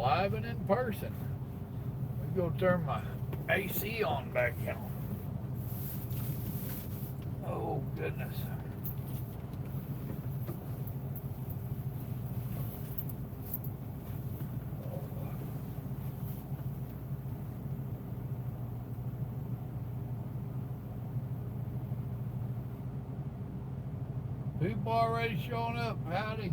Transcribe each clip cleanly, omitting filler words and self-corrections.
live and in person. Let me go turn my AC on back on. Oh, goodness. People already showing up. Howdy.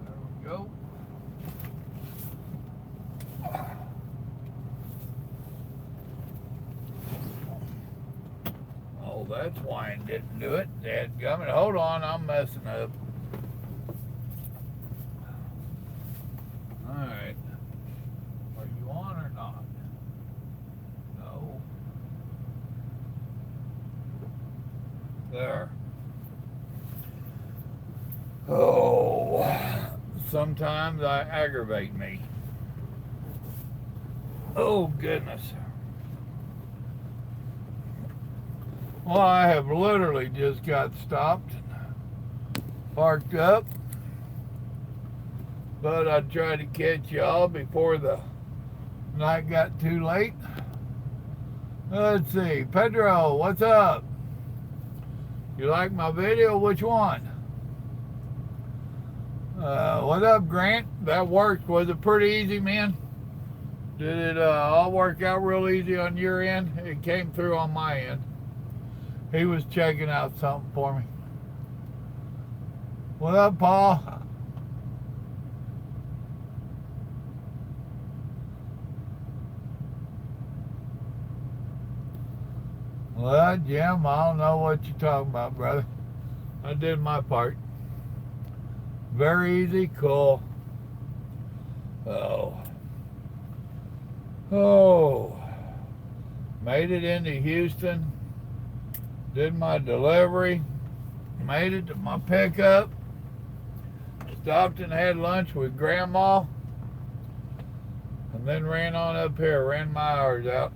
There we go. Oh, that's why I didn't do it. Dadgummit. Hold on, I'm messing up. Alright. Are you on or not? No. There. Oh, sometimes I aggravate me. Oh, goodness. Well, I have literally just got stopped, parked up, but I tried to catch y'all before the night got too late. Let's see, Pedro, what's up? You like my video? Which one? What up, Grant? That worked. Was it pretty easy, man? Did it all work out real easy on your end? It came through on my end. He was checking out something for me. What up, Paul? Well, Jim, I don't know what you're talking about, brother. I did my part. Very easy, cool. Oh. Made it into Houston. Did my delivery. Made it to my pickup. Stopped and had lunch with Grandma. And then ran on up here. Ran my hours out.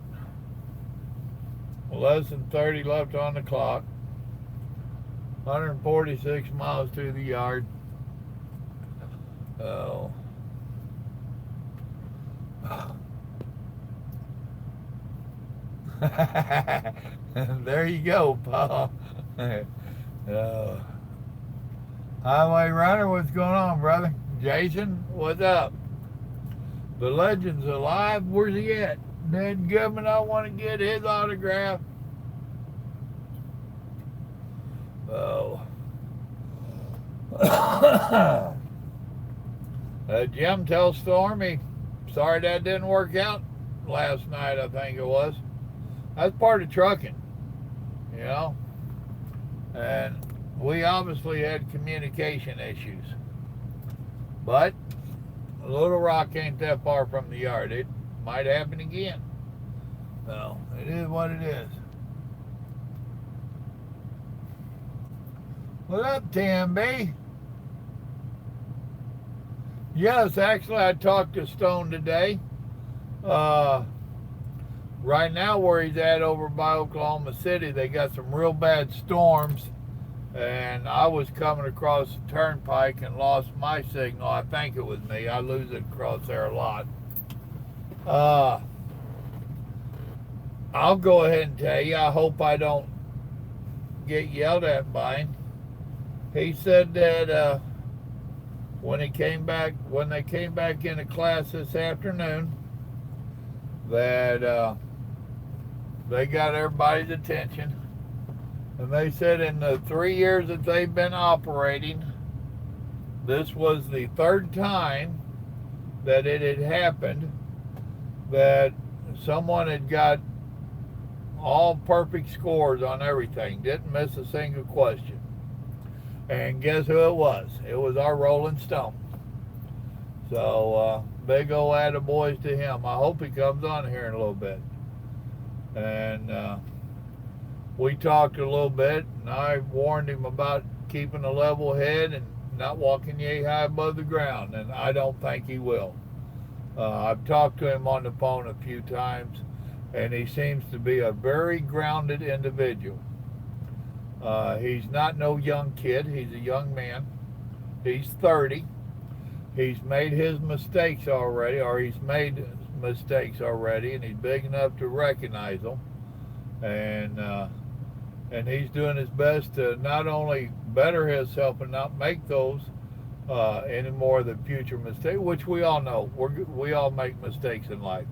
Less than 30 left on the clock. 146 miles to the yard. Oh. There you go, Paul. Highway Runner, what's going on, brother? Jason, what's up? The legend's alive. Where's he at? Dadgummit, I want to get his autograph. Oh. Jim, tell Stormy, sorry that didn't work out last night, I think it was. That's part of trucking, you know. And we obviously had communication issues. But Little Rock ain't that far from the yard. It might happen again. So, it is what it is. What up, TMB? Yes, actually, I talked to Stone today. Right now, where he's at over by Oklahoma City, they got some real bad storms. And I was coming across the turnpike and lost my signal. I think it was me. I lose it across there a lot. I'll go ahead and tell you, I hope I don't get yelled at by him. He said that when they came back into class this afternoon, that they got everybody's attention. And they said in the 3 years that they've been operating, this was the third time that it had happened that someone had got all perfect scores on everything, didn't miss a single question. And guess who it was? It was our Rolling Stone. So, big ol' attaboys to him. I hope he comes on here in a little bit. And we talked a little bit, and I warned him about keeping a level head and not walking yay high above the ground, and I don't think he will. I've talked to him on the phone a few times, and he seems to be a very grounded individual. He's not no young kid. He's a young man. He's 30. He's made his mistakes already, or he's made mistakes already, and he's big enough to recognize them. And he's doing his best to not only better himself and not make those any more of the future mistakes, which we all know. We all make mistakes in life.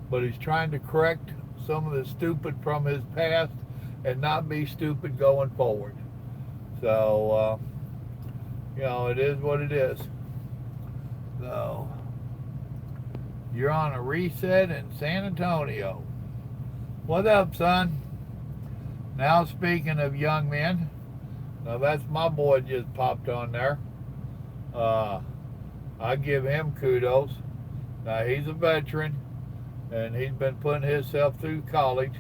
But he's trying to correct some of the stupid from his past and not be stupid going forward. So, it is what it is. So, you're on a reset in San Antonio. What up, son? Now, speaking of young men, now that's my boy just popped on there. I give him kudos. Now, he's a veteran, and he's been putting himself through college.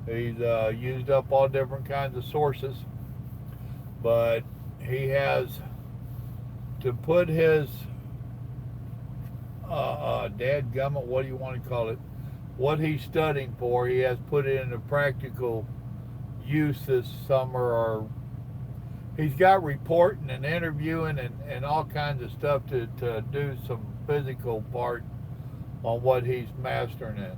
He's used up all different kinds of sources, but he has to put his dadgummit, what do you want to call it, what he's studying for, he has put it into practical use this summer, or he's got reporting and interviewing and all kinds of stuff to do some physical part on what he's mastering in.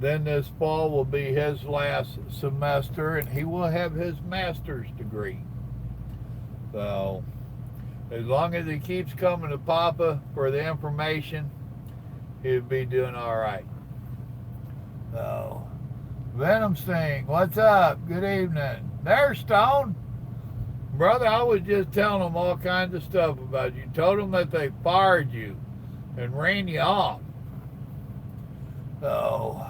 Then this fall will be his last semester, and he will have his master's degree. So, as long as he keeps coming to Papa for the information, he'll be doing all right. So, Venom Sting, what's up? Good evening. There's Stone. Brother, I was just telling them all kinds of stuff about you. Told them that they fired you and ran you off. So,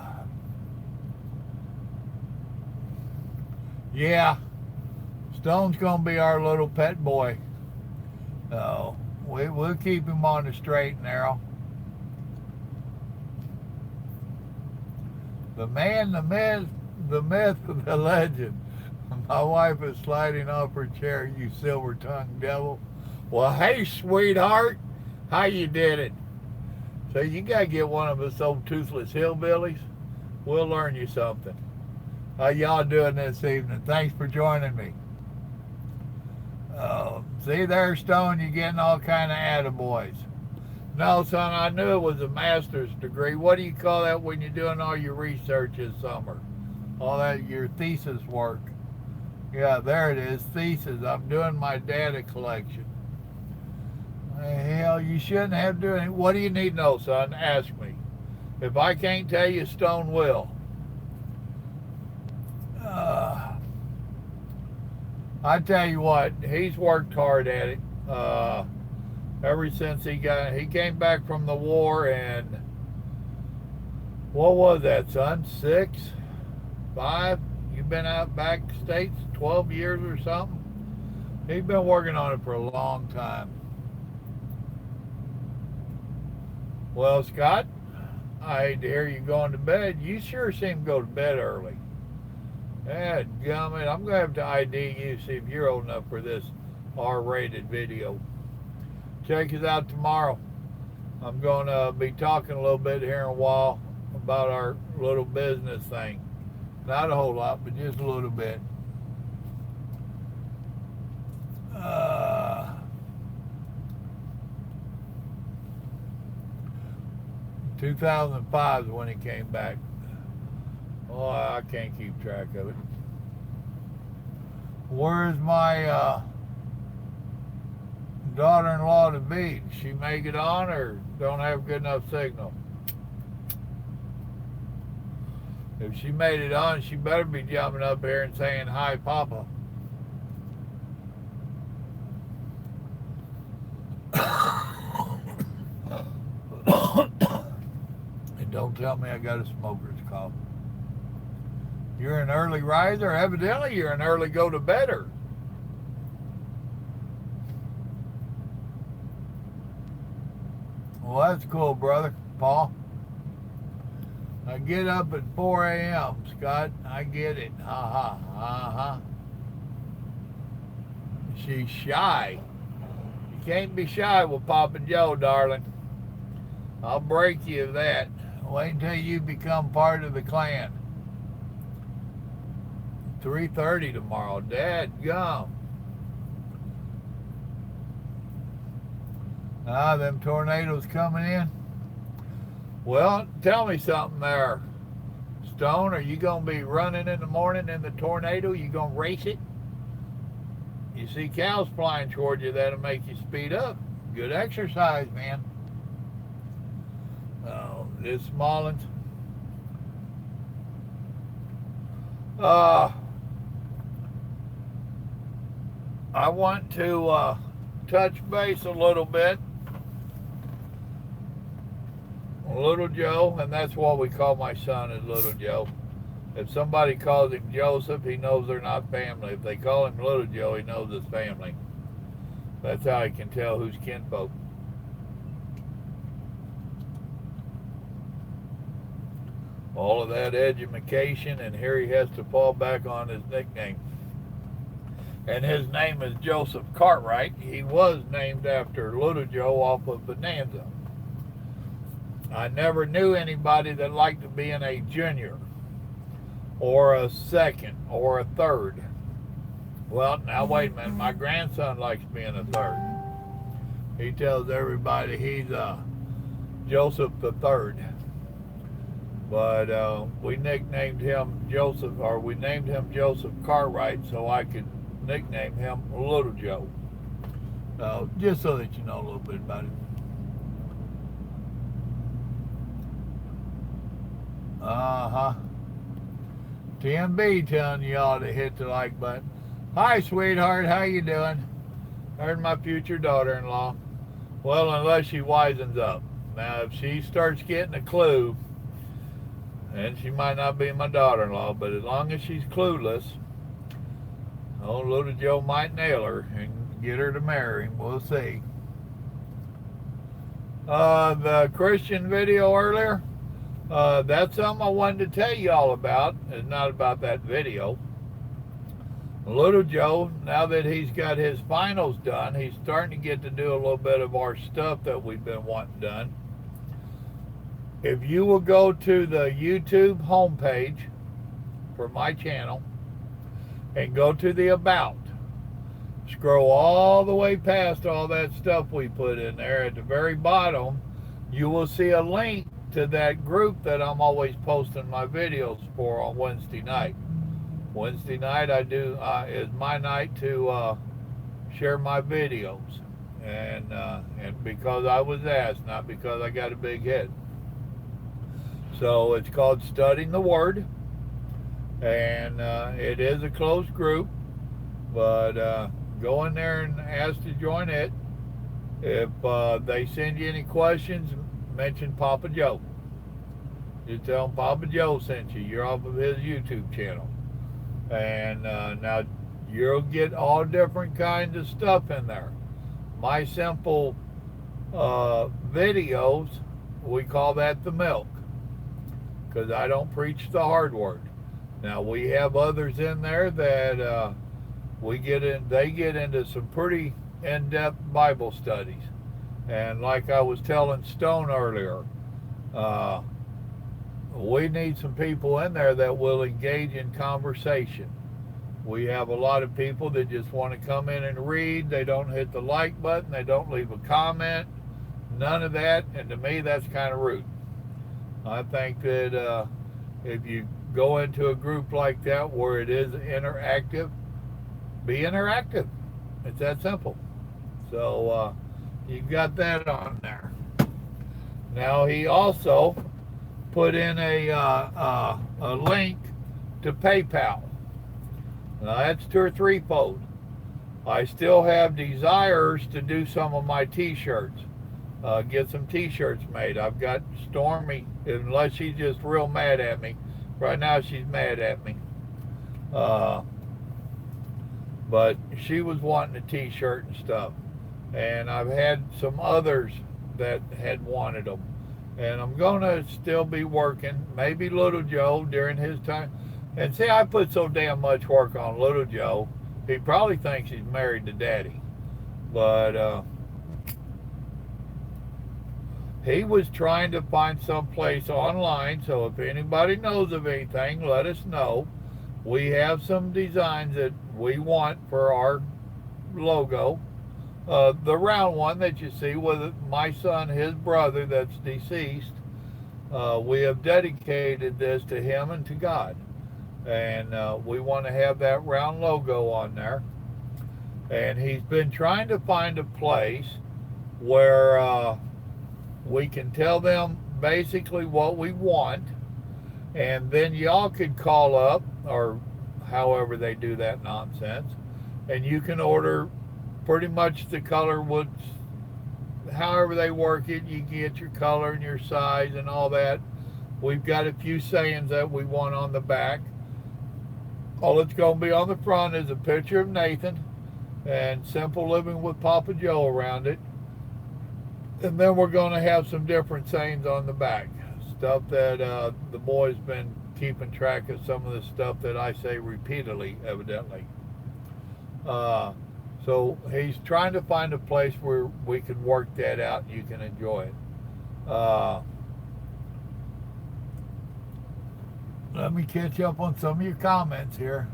yeah, Stone's going to be our little pet boy. So, we'll keep him on the straight and narrow. The man, the myth, the legend. My wife is sliding off her chair, you silver-tongued devil. Well, hey, sweetheart, how you did it? So you got to get one of us old toothless hillbillies. We'll learn you something. How y'all doing this evening? Thanks for joining me. See there, Stone, you're getting all kind of attaboys. No, son, I knew it was a master's degree. What do you call that when you're doing all your research this summer? All that, your thesis work. Yeah, there it is, thesis. I'm doing my data collection. Hell, you shouldn't have to do it. What do you need to know, son? Ask me. If I can't tell you, Stone will. I tell you what, he's worked hard at it. Ever since he came back from the war, and what was that, son? 6, 5? You've been out back states 12 years or something? He's been working on it for a long time. Well, Scott, I hate to hear you going to bed. You sure seem to go to bed early. Dadgummit, I'm going to have to ID you, see if you're old enough for this R-rated video. Check us out tomorrow. I'm going to be talking a little bit here in a while about our little business thing. Not a whole lot, but just a little bit. 2005 is when he came back. Oh, I can't keep track of it. Where's my daughter-in-law to be? Did she make it on or don't have good enough signal? If she made it on, she better be jumping up here and saying, "Hi, Papa." And don't tell me I got a smoker's cough. You're an early riser? Evidently you're an early go-to-bedder. Well, that's cool, brother. Paul? I get up at 4 a.m., Scott. I get it. Ha-ha. She's shy. You can't be shy with Papa Joe, darling. I'll break you of that. Wait until you become part of the clan. 3:30 tomorrow. Dadgum. Them tornadoes coming in. Well, tell me something there, Stone. Are you going to be running in the morning in the tornado? You going to race it? You see cows flying toward you, that'll make you speed up. Good exercise, man. Oh, this Smallins. I want to touch base a little bit. Little Joe, and that's what we call my son, is Little Joe. If somebody calls him Joseph, he knows they're not family. If they call him Little Joe, he knows it's family. That's how he can tell who's kinfolk. All of that education, and here he has to fall back on his nickname. And his name is Joseph Cartwright. He was named after Little Joe off of Bonanza. I never knew anybody that liked to be in a junior or a second or a third. Well, now wait a minute. My grandson likes being a third. He tells everybody he's Joseph the Third. But we nicknamed him Joseph, or we named him Joseph Cartwright so I could nickname him Little Joe. Just so that you know a little bit about it. TMB telling y'all to hit the like button. Hi, sweetheart. How you doing? Heard my future daughter-in-law. Well, unless she wisens up. Now, if she starts getting a clue, and she might not be my daughter-in-law, but as long as she's clueless, Little Joe might nail her and get her to marry him. We'll see. The Christian video earlier, that's something I wanted to tell you all about. It's not about that video. Little Joe, now that he's got his finals done, he's starting to get to do a little bit of our stuff that we've been wanting done. If you will go to the YouTube homepage for my channel and go to the About, scroll all the way past all that stuff we put in there, at the very bottom, you will see a link to that group that I'm always posting my videos for on Wednesday night. Wednesday night is my night to share my videos, and because I was asked, not because I got a big head. So it's called Studying the Word, and it is a closed group, but go in there and ask to join it. If they send you any questions, mention Papa Joe. You tell them Papa Joe sent you. You're off of his YouTube channel. And now you'll get all different kinds of stuff in there. My simple videos, we call that the milk, because I don't preach the hard word. Now we have others in there that they get into some pretty in-depth Bible studies. And like I was telling Stone earlier, we need some people in there that will engage in conversation. We have a lot of people that just want to come in and read. They don't hit the like button. They don't leave a comment. None of that. And to me, that's kind of rude. I think that if you go into a group like that where it is interactive, be interactive. It's that simple. So you've got that on there. Now he also put in a link to PayPal. Now that's 2 or 3-fold. I still have desires to do some of my t-shirts, get some t-shirts made. I've got Stormy, unless she's just real mad at me. Right now she's mad at me. But she was wanting a t-shirt and stuff. And I've had some others that had wanted them. And I'm going to still be working. Maybe Little Joe during his time. And see, I put so damn much work on Little Joe, he probably thinks he's married to Daddy. But he was trying to find some place online. So if anybody knows of anything, let us know. we have some designs that we want for our logo. The round one that you see with my son, his brother that's deceased, we have dedicated this to him and to God. And we want to have that round logo on there. And he's been trying to find a place where we can tell them basically what we want, and then y'all could call up, or however they do that nonsense, and you can order pretty much the color would, however they work it. You get your color and your size and all that. We've got a few sayings that we want on the back. All it's going to be on the front is a picture of Nathan and Simple Living with Papa Joe around it. And then we're going to have some different sayings on the back. Stuff that the boys been keeping track of, some of the stuff that I say repeatedly, evidently. So he's trying to find a place where we can work that out and you can enjoy it. Let me catch up on some of your comments here.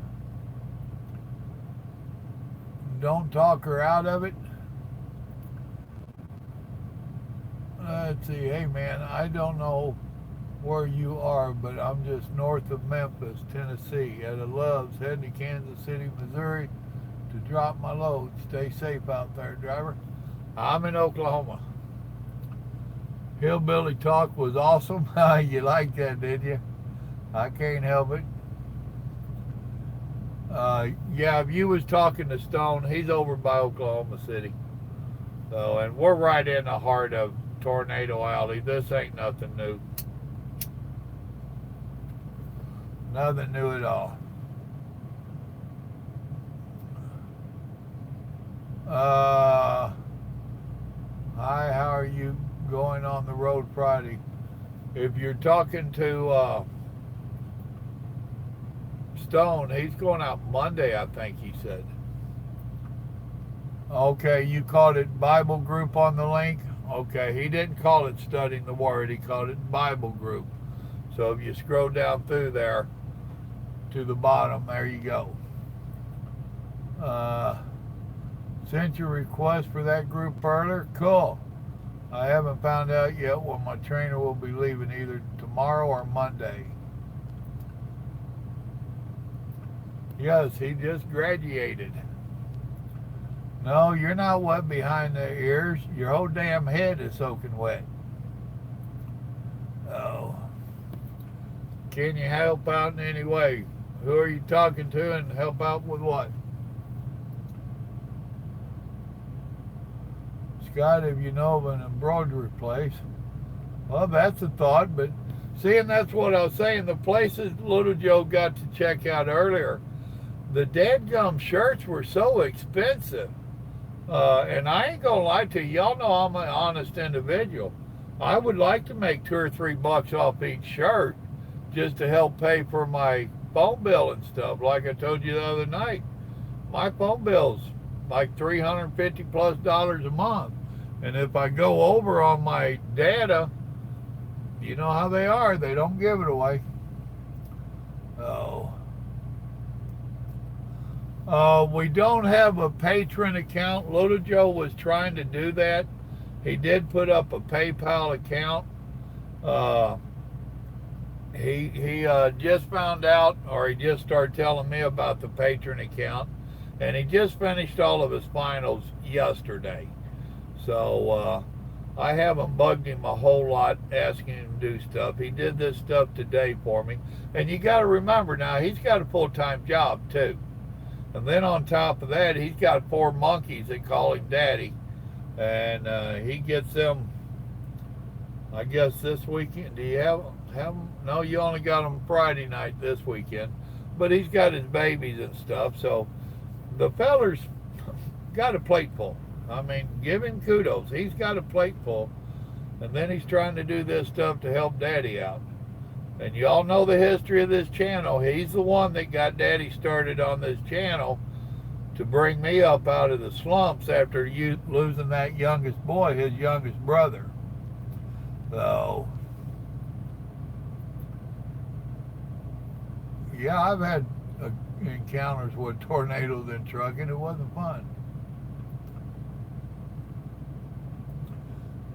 Don't talk her out of it. Let's see. Hey, man, I don't know where you are, but I'm just north of Memphis, Tennessee. Etta Loves, heading to Kansas City, Missouri to drop my load. Stay safe out there, driver. I'm in Oklahoma. Hillbilly Talk was awesome. You liked that, did you? I can't help it. Yeah, if you was talking to Stone, he's over by Oklahoma City. So, and we're right in the heart of Tornado Alley. This ain't nothing new. Nothing new at all. Hi, how are you going on the road Friday? If you're talking to Stone, he's going out Monday, I think he said. Okay, you called it Bible group on the link? Okay, he didn't call it Studying the Word, he called it Bible group. So if you scroll down through there to the bottom, there you go. Sent your request for that group earlier? Cool. I haven't found out yet when my trainer will be leaving, either tomorrow or Monday. Yes, he just graduated. No, you're not wet behind the ears. Your whole damn head is soaking wet. Oh. Can you help out in any way? Who are you talking to and help out with what? Scott, if you know of an embroidery place. Well, that's a thought, but seeing that's what I was saying, the places Little Joe got to check out earlier, the dadgum shirts were so expensive. And I ain't gonna lie to you, y'all know I'm an honest individual. I would like to make $2 or $3 off each shirt just to help pay for my phone bill and stuff. Like I told you the other night, my phone bill's like $350+ a month. And if I go over on my data, you know how they are, they don't give it away. Oh. We don't have a patron account. Little Joe was trying to do that. He did put up a PayPal account. He just found out, or he just started telling me about the patron account, and he just finished all of his finals yesterday. So I haven't bugged him a whole lot asking him to do stuff. He did this stuff today for me. And you got to remember now, he's got a full-time job too. And then on top of that, he's got 4 monkeys that call him daddy. And he gets them, I guess, this weekend. Do you have them? No, you only got them Friday night this weekend. But he's got his babies and stuff. So the feller's got a plate full. I mean, give him kudos. He's got a plate full. And then he's trying to do this stuff to help daddy out. And you all know the history of this channel. He's the one that got daddy started on this channel to bring me up out of the slumps after you losing that youngest boy, his youngest brother. So, yeah, I've had encounters with tornadoes in trucking. It wasn't fun.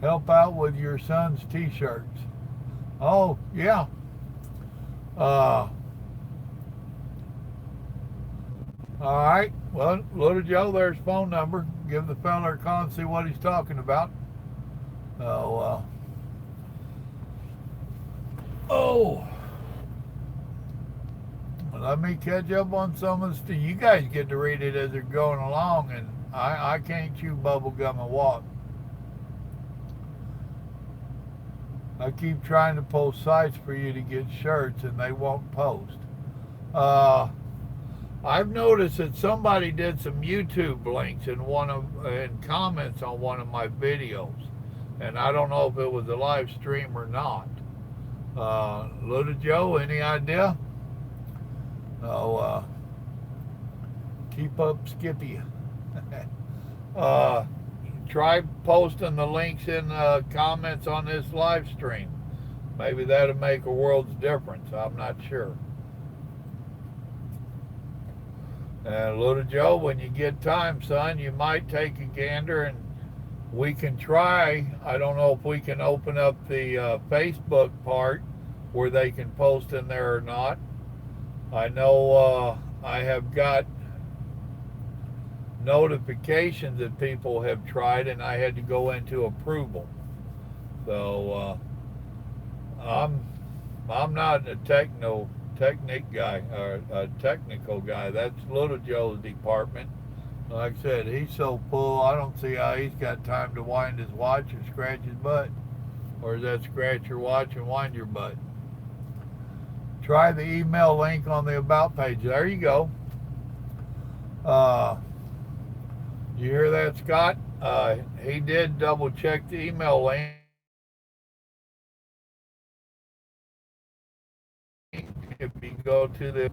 Help out with your son's t-shirts. Oh, yeah. All right. Well, Little Joe, there's phone number. Give the fella a call and see what he's talking about. Let me catch up on some of the stuff. You guys get to read it as they're going along, and I can't chew bubble gum and walk. I keep trying to post sites for you to get shirts, and they won't post. I've noticed that somebody did some YouTube links in comments on one of my videos, and I don't know if it was a live stream or not. Little Joe, any idea? Keep up, Skippy. Try posting the links in comments on this live stream. Maybe that'll make a world's difference. I'm not sure. Little Joe, when you get time, son, you might take a gander and we can try. I don't know if we can open up the Facebook part where they can post in there or not. I know I have got notifications that people have tried, and I had to go into approval. So I'm not a technical guy. That's Little Joe's department. Like I said, he's so full, I don't see how he's got time to wind his watch or scratch his butt. Or is that scratch your watch and wind your butt? Try the email link on the About page. There you go. You hear that, Scott? He did double check the email link. If you go to the,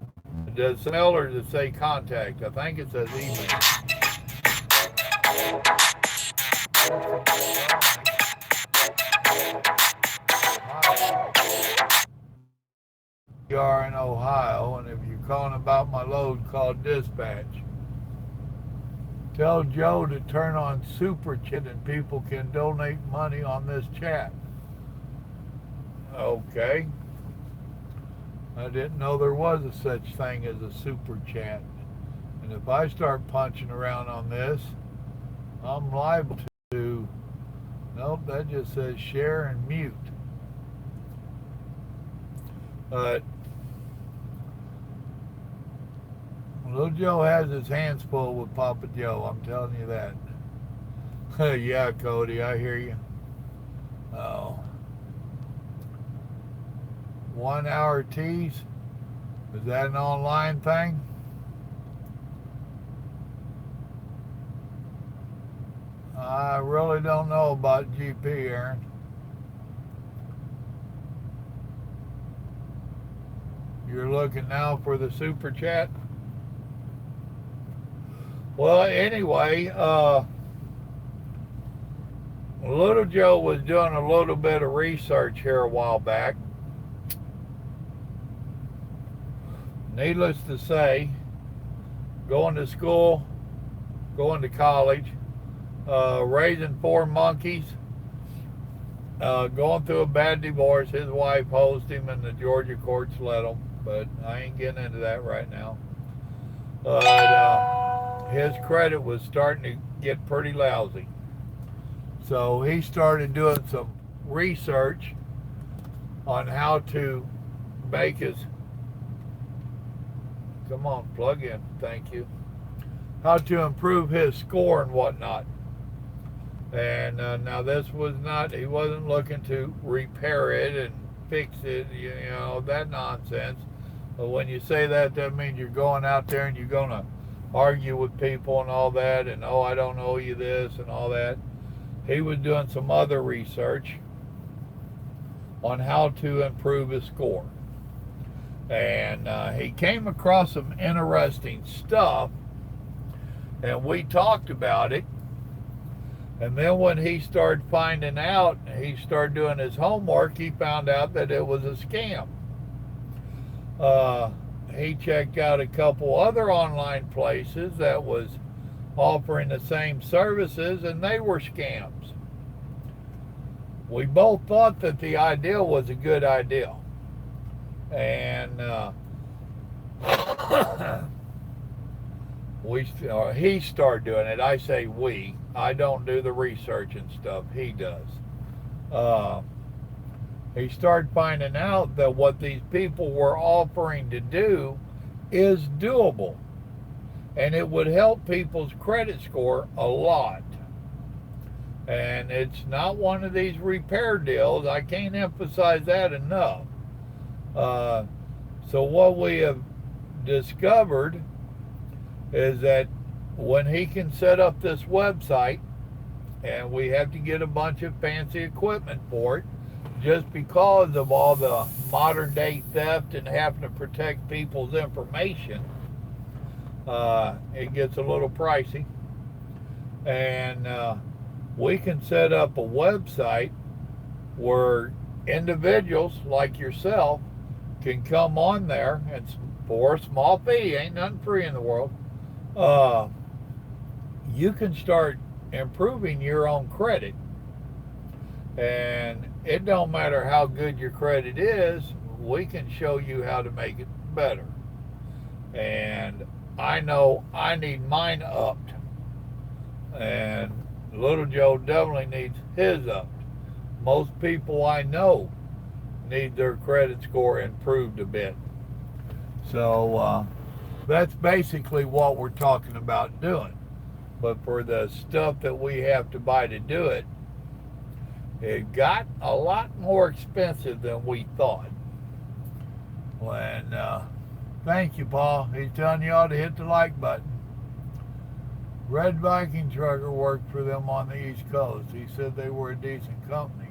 does it smell or does it say contact? I think it says email. We are in Ohio, and if you're calling about my load, call dispatch. Tell Joe to turn on Super Chat and people can donate money on this chat. Okay. I didn't know there was a such thing as a Super Chat. And if I start punching around on this, I'm liable to... Nope, that just says share and mute. But Little Joe has his hands full with Papa Joe, I'm telling you that. Yeah, Cody, I hear you. Oh. 1 hour teas? Is that an online thing? I really don't know about GP, Aaron. You're looking now for the Super Chat? Well, anyway, Little Joe was doing a little bit of research here a while back. Needless to say, going to school, going to college, raising 4 monkeys, going through a bad divorce. His wife hosed him and the Georgia courts let him, but I ain't getting into that right now. But his credit was starting to get pretty lousy. So he started doing some research on how to make his... Come on, plug in, thank you. How to improve his score and whatnot. And now this was not, he wasn't looking to repair it and fix it, you know, that nonsense. But when you say that, that means you're going out there and you're going to argue with people and all that, and oh, I don't owe you this and all that. He was doing some other research on how to improve his score. And he came across some interesting stuff, and we talked about it. And then when he started finding out, he started doing his homework, he found out that it was a scam. he checked out a couple other online places that was offering the same services, and they were scams. We both thought that the idea was a good idea, and he started doing it. I say we. I don't do the research and stuff. He does. He started finding out that what these people were offering to do is doable, and it would help people's credit score a lot. And it's not one of these repair deals. I can't emphasize that enough. So what we have discovered is that when he can set up this website, and we have to get a bunch of fancy equipment for it, just because of all the modern day theft and having to protect people's information, it gets a little pricey. And we can set up a website where individuals like yourself can come on there, and for a small fee, ain't nothing free in the world, you can start improving your own credit. And it don't matter how good your credit is, we can show you how to make it better. And I know I need mine upped, and Little Joe definitely needs his upped. Most people I know need their credit score improved a bit. So that's basically what we're talking about doing. But for the stuff that we have to buy to do it, it got a lot more expensive than we thought. And thank you, Paul. He's telling you all to hit the like button. Red Viking Trucker worked for them on the East Coast. He said they were a decent company.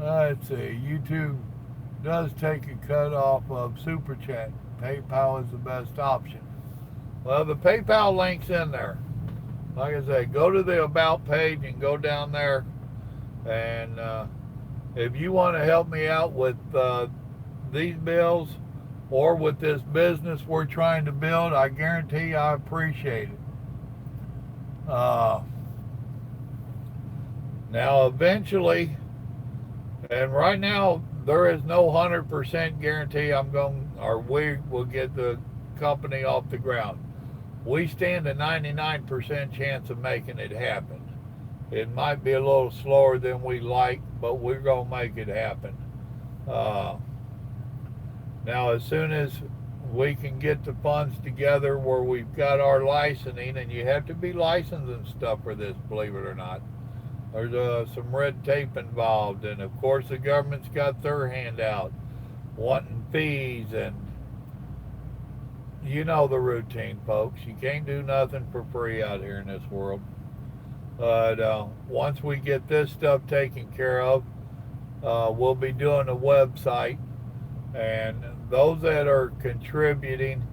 Let's see. YouTube does take a cut off of Super Chat. PayPal is the best option. Well, the PayPal link's in there. Like I say, go to the About page and go down there. And if you want to help me out with these bills or with this business we're trying to build, I guarantee I appreciate it. Now, eventually, and right now, there is no 100% guarantee we will get the company off the ground. We stand a 99% chance of making it happen. It might be a little slower than we like, but we're going to make it happen. Now, as soon as we can get the funds together where we've got our licensing, and you have to be licensed and stuff for this, believe it or not. There's some red tape involved, and of course the government's got their hand out, wanting fees, and you know the routine, folks. You can't do nothing for free out here in this world. But once we get this stuff taken care of, we'll be doing a website, and those that are contributing,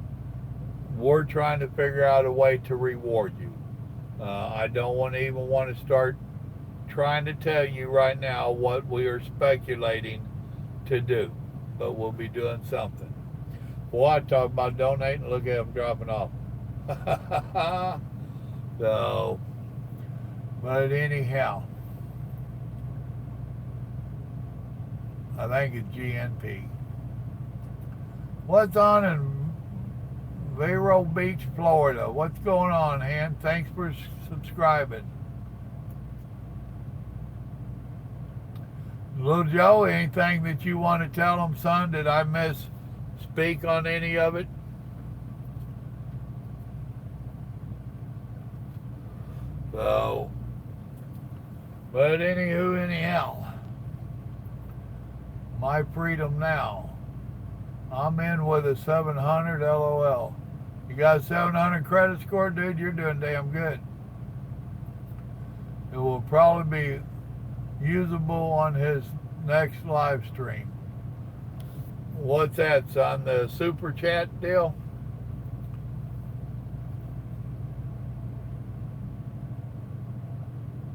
we're trying to figure out a way to reward you. I don't even want to start trying to tell you right now what we are speculating to do, but we'll be doing something. Boy, I talk about donating, look at them dropping off. So, but anyhow, I think it's GNP. What's on in Vero Beach, Florida? What's going on, Han? Thanks for subscribing. Little Joe, anything that you want to tell them, son? Did I misspeak on any of it? So, but anyhow, my freedom now. I'm in with a 700 LOL. You got a 700 credit score, dude? You're doing damn good. It will probably be usable on his next live stream. What's that, son? The Super Chat deal?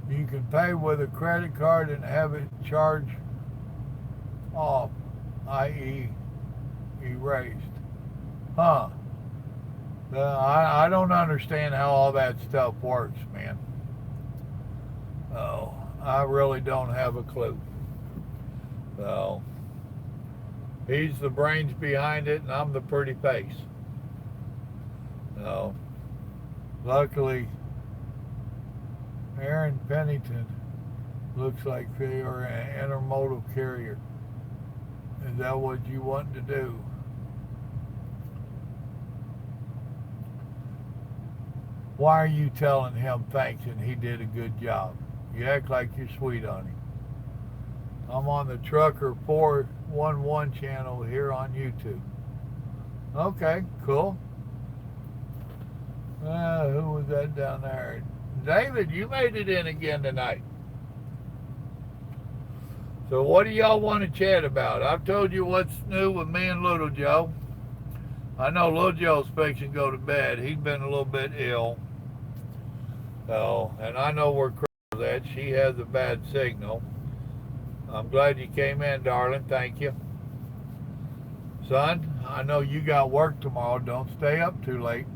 You can pay with a credit card and have it charged off, i.e. raised. Huh. I don't understand how all that stuff works, man. Oh, I really don't have a clue. So, he's the brains behind it, and I'm the pretty face. So, luckily, Aaron Pennington looks like they are an intermodal carrier. Is that what you want to do? Why are you telling him thanks and he did a good job? You act like you're sweet on him. I'm on the Trucker 411 channel here on YouTube. Okay, cool. Who was that down there? David, you made it in again tonight. So what do y'all want to chat about? I've told you what's new with me and Little Joe. I know Little Joe's fixing to go to bed. He's been a little bit ill. And I know where Crystal's at. She has a bad signal. I'm glad you came in, darling. Thank you. Son, I know you got work tomorrow. Don't stay up too late.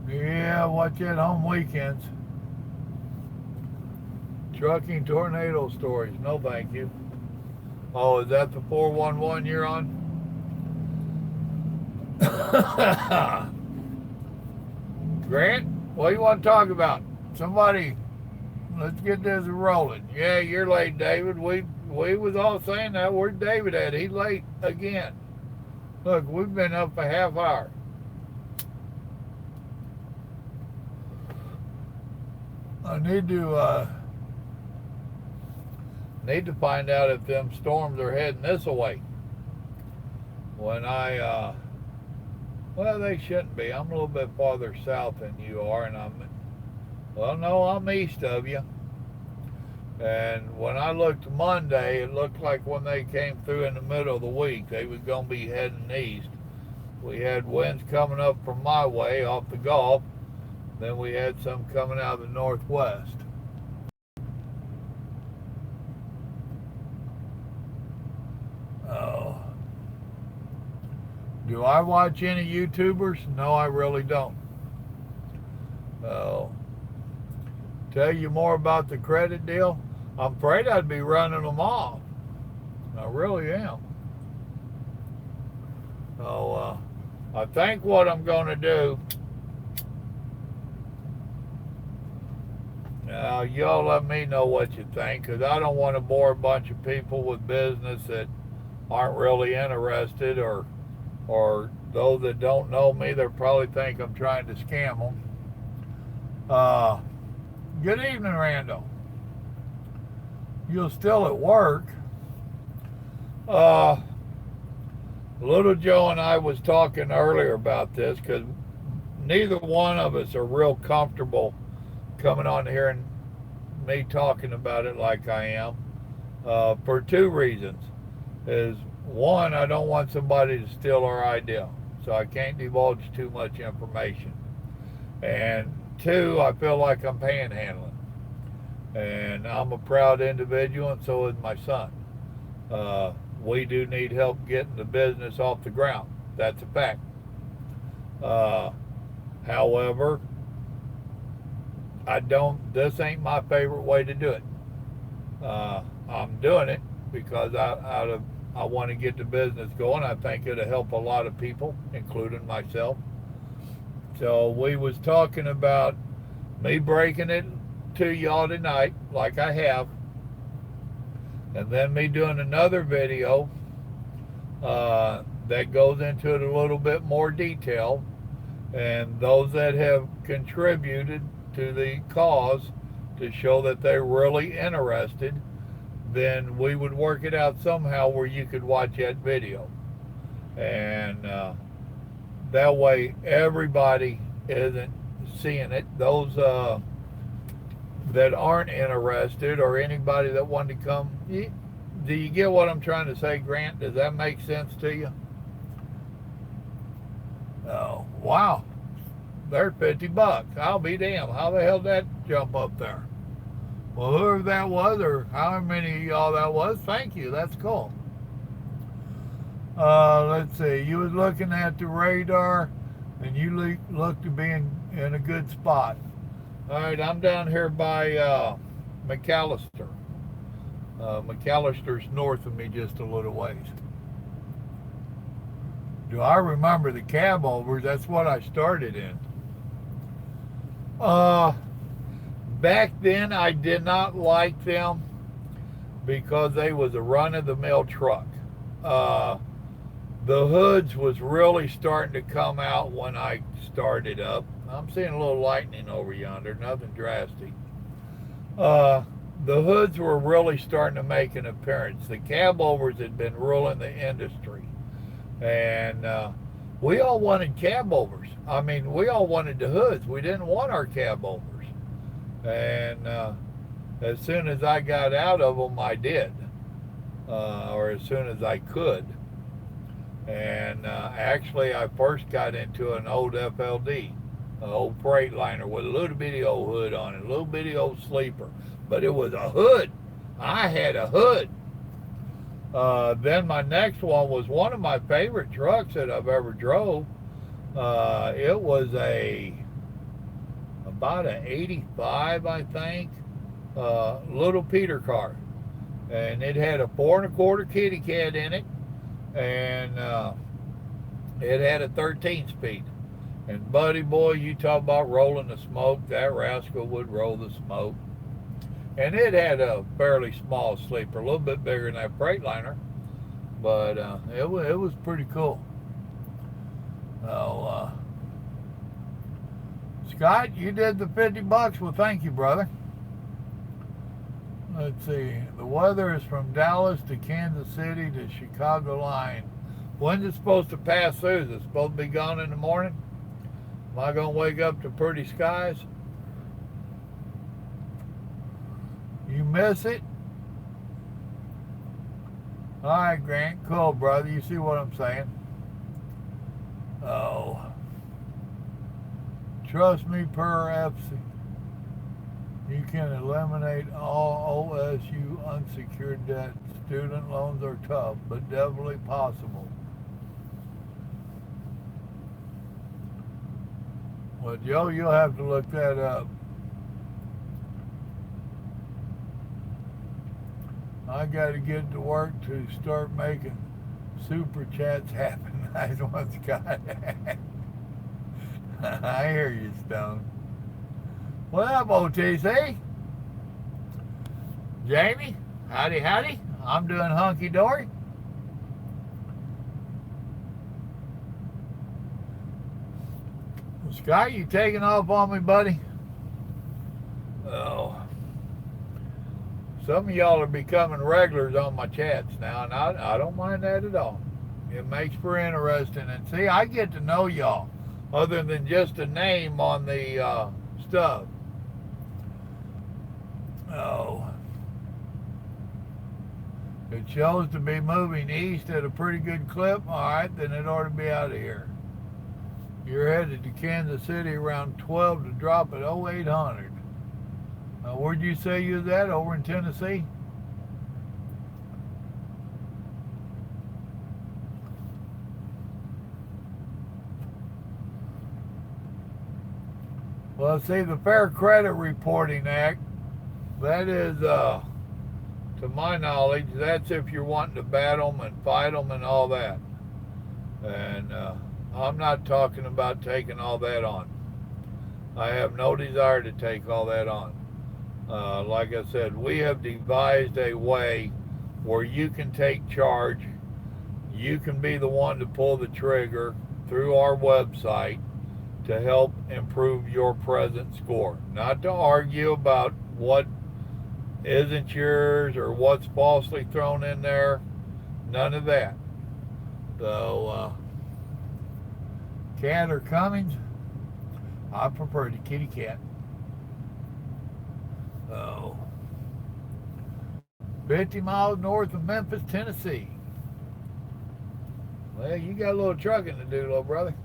Yeah, watch it home weekends. Trucking tornado stories. No, thank you. Oh, is that the 411 you're on? Grant, what do you want to talk about? Somebody, let's get this rolling. Yeah, you're late, David. We was all saying that. Where's David at? He's late again. Look, we've been up a half hour. I need to find out if them storms are heading this way. When well, they shouldn't be. I'm a little bit farther south than you are, and I'm east of you. And when I looked Monday, it looked like when they came through in the middle of the week, they was going to be heading east. We had winds coming up from my way off the Gulf. Then we had some coming out of the northwest. Oh. Do I watch any YouTubers? No, I really don't. Oh. Tell you more about the credit deal? I'm afraid I'd be running them off. I really am. So, I think what I'm going to do, y'all let me know what you think, because I don't want to bore a bunch of people with business that aren't really interested, or those that don't know me, they probably think I'm trying to scam them. Good evening, Randall. You're still at work. Little Joe and I was talking earlier about this, because neither one of us are real comfortable coming on here and me talking about it like I am, for two reasons. Is one, I don't want somebody to steal our idea, so I can't divulge too much information. And two, I feel like I'm panhandling. And I'm a proud individual, and so is my son. We do need help getting the business off the ground. That's a fact. However, this ain't my favorite way to do it. I'm doing it because I want to get the business going. I think it'll help a lot of people, including myself. So we was talking about me breaking it to y'all tonight, like I have, and then me doing another video that goes into it a little bit more detail, and those that have contributed to the cause to show that they're really interested, then we would work it out somehow where you could watch that video. And that way everybody isn't seeing it. Those that aren't interested, or anybody that wanted to come. Do you get what I'm trying to say, Grant? Does that make sense to you? Oh, wow. They're $50. I'll be damned. How the hell did that jump up there? Well, whoever that was, or however many of y'all that was, thank you. That's cool. Let's see. You was looking at the radar, and you look to be in a good spot. All right, I'm down here by McAllister. McAllister's north of me just a little ways. Do I remember the cab overs? That's what I started in. Back then, I did not like them because they was a run-of-the-mill truck. The hoods was really starting to come out when I started up. I'm seeing a little lightning over yonder, nothing drastic. The hoods were really starting to make an appearance. The cab overs had been ruling the industry. And we all wanted cab overs. I mean, we all wanted the hoods. We didn't want our cab overs. And as soon as I got out of them, I did. Or as soon as I could. And actually, I first got into an old FLD, an old Freightliner with a little bitty old hood on it, a little bitty old sleeper. But it was a hood. I had a hood. Then my next one was one of my favorite trucks that I've ever drove. It was about an 85, I think, little Peter car. And it had a 4 1/4 kitty cat in it. And it had a 13-speed. And buddy boy, you talk about rolling the smoke, that rascal would roll the smoke. And it had a fairly small sleeper, a little bit bigger than that Freightliner, but it was pretty cool. So, Scott, you did the $50. Well, thank you, brother. Let's see. The weather is from Dallas to Kansas City to Chicago line. When's it supposed to pass through? Is it supposed to be gone in the morning? Am I going to wake up to pretty skies? You miss it? All right, Grant. Cool, brother. You see what I'm saying? Oh. Trust me, per FC. You can eliminate all OSU unsecured debt. Student loans are tough, but definitely possible. Well, Joe, you'll have to look that up. I got to get to work to start making super chats happen. Nice one, Scott. I hear you, Stone. What up, OTC? Jamie? Howdy, howdy. I'm doing hunky-dory. Scott, you taking off on me, buddy? Oh. Some of y'all are becoming regulars on my chats now, and I don't mind that at all. It makes for interesting. And see, I get to know y'all other than just a name on the stuff. Oh. It shows to be moving east at a pretty good clip. All right, then it ought to be out of here. You're headed to Kansas City around 12 to drop at 0800. Where'd you say you was at? Over in Tennessee? Well, see, the Fair Credit Reporting Act, that is, to my knowledge, that's if you're wanting to bat them and fight them and all that. And I'm not talking about taking all that on. I have no desire to take all that on. Like I said, we have devised a way where you can take charge. You can be the one to pull the trigger through our website to help improve your present score. Not to argue about what isn't yours or what's falsely thrown in there. None of that. So, cat or Cummings? I prefer the kitty cat. Oh. 50 miles north of Memphis, Tennessee. Well, you got a little trucking to do, little brother.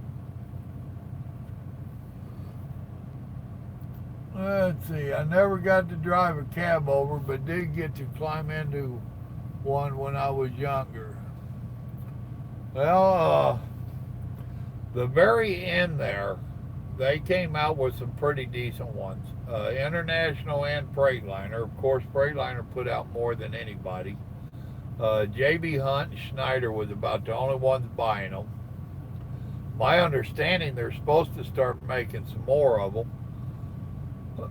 Let's see, I never got to drive a cab over, but did get to climb into one when I was younger. Well, the very end there, they came out with some pretty decent ones. International and Freightliner. Of course, Freightliner put out more than anybody. J.B. Hunt and Schneider was about the only ones buying them. My understanding, they're supposed to start making some more of them.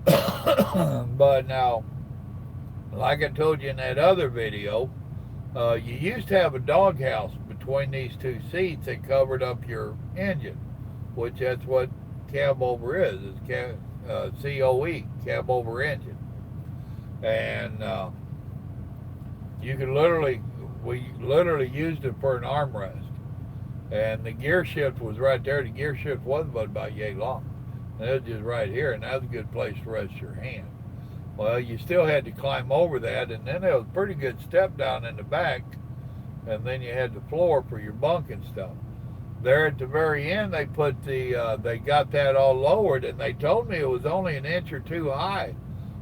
But now, like I told you in that other video, you used to have a doghouse between these two seats that covered up your engine, which that's what cab over is COE, cab over engine. And we literally used it for an armrest. And the gear shift was right there. The gear shift was about yay long. And it was just right here, and that was a good place to rest your hand. Well, you still had to climb over that, and then there was a pretty good step down in the back, and then you had the floor for your bunk and stuff. There at the very end, they put they got that all lowered, and they told me it was only an inch or two high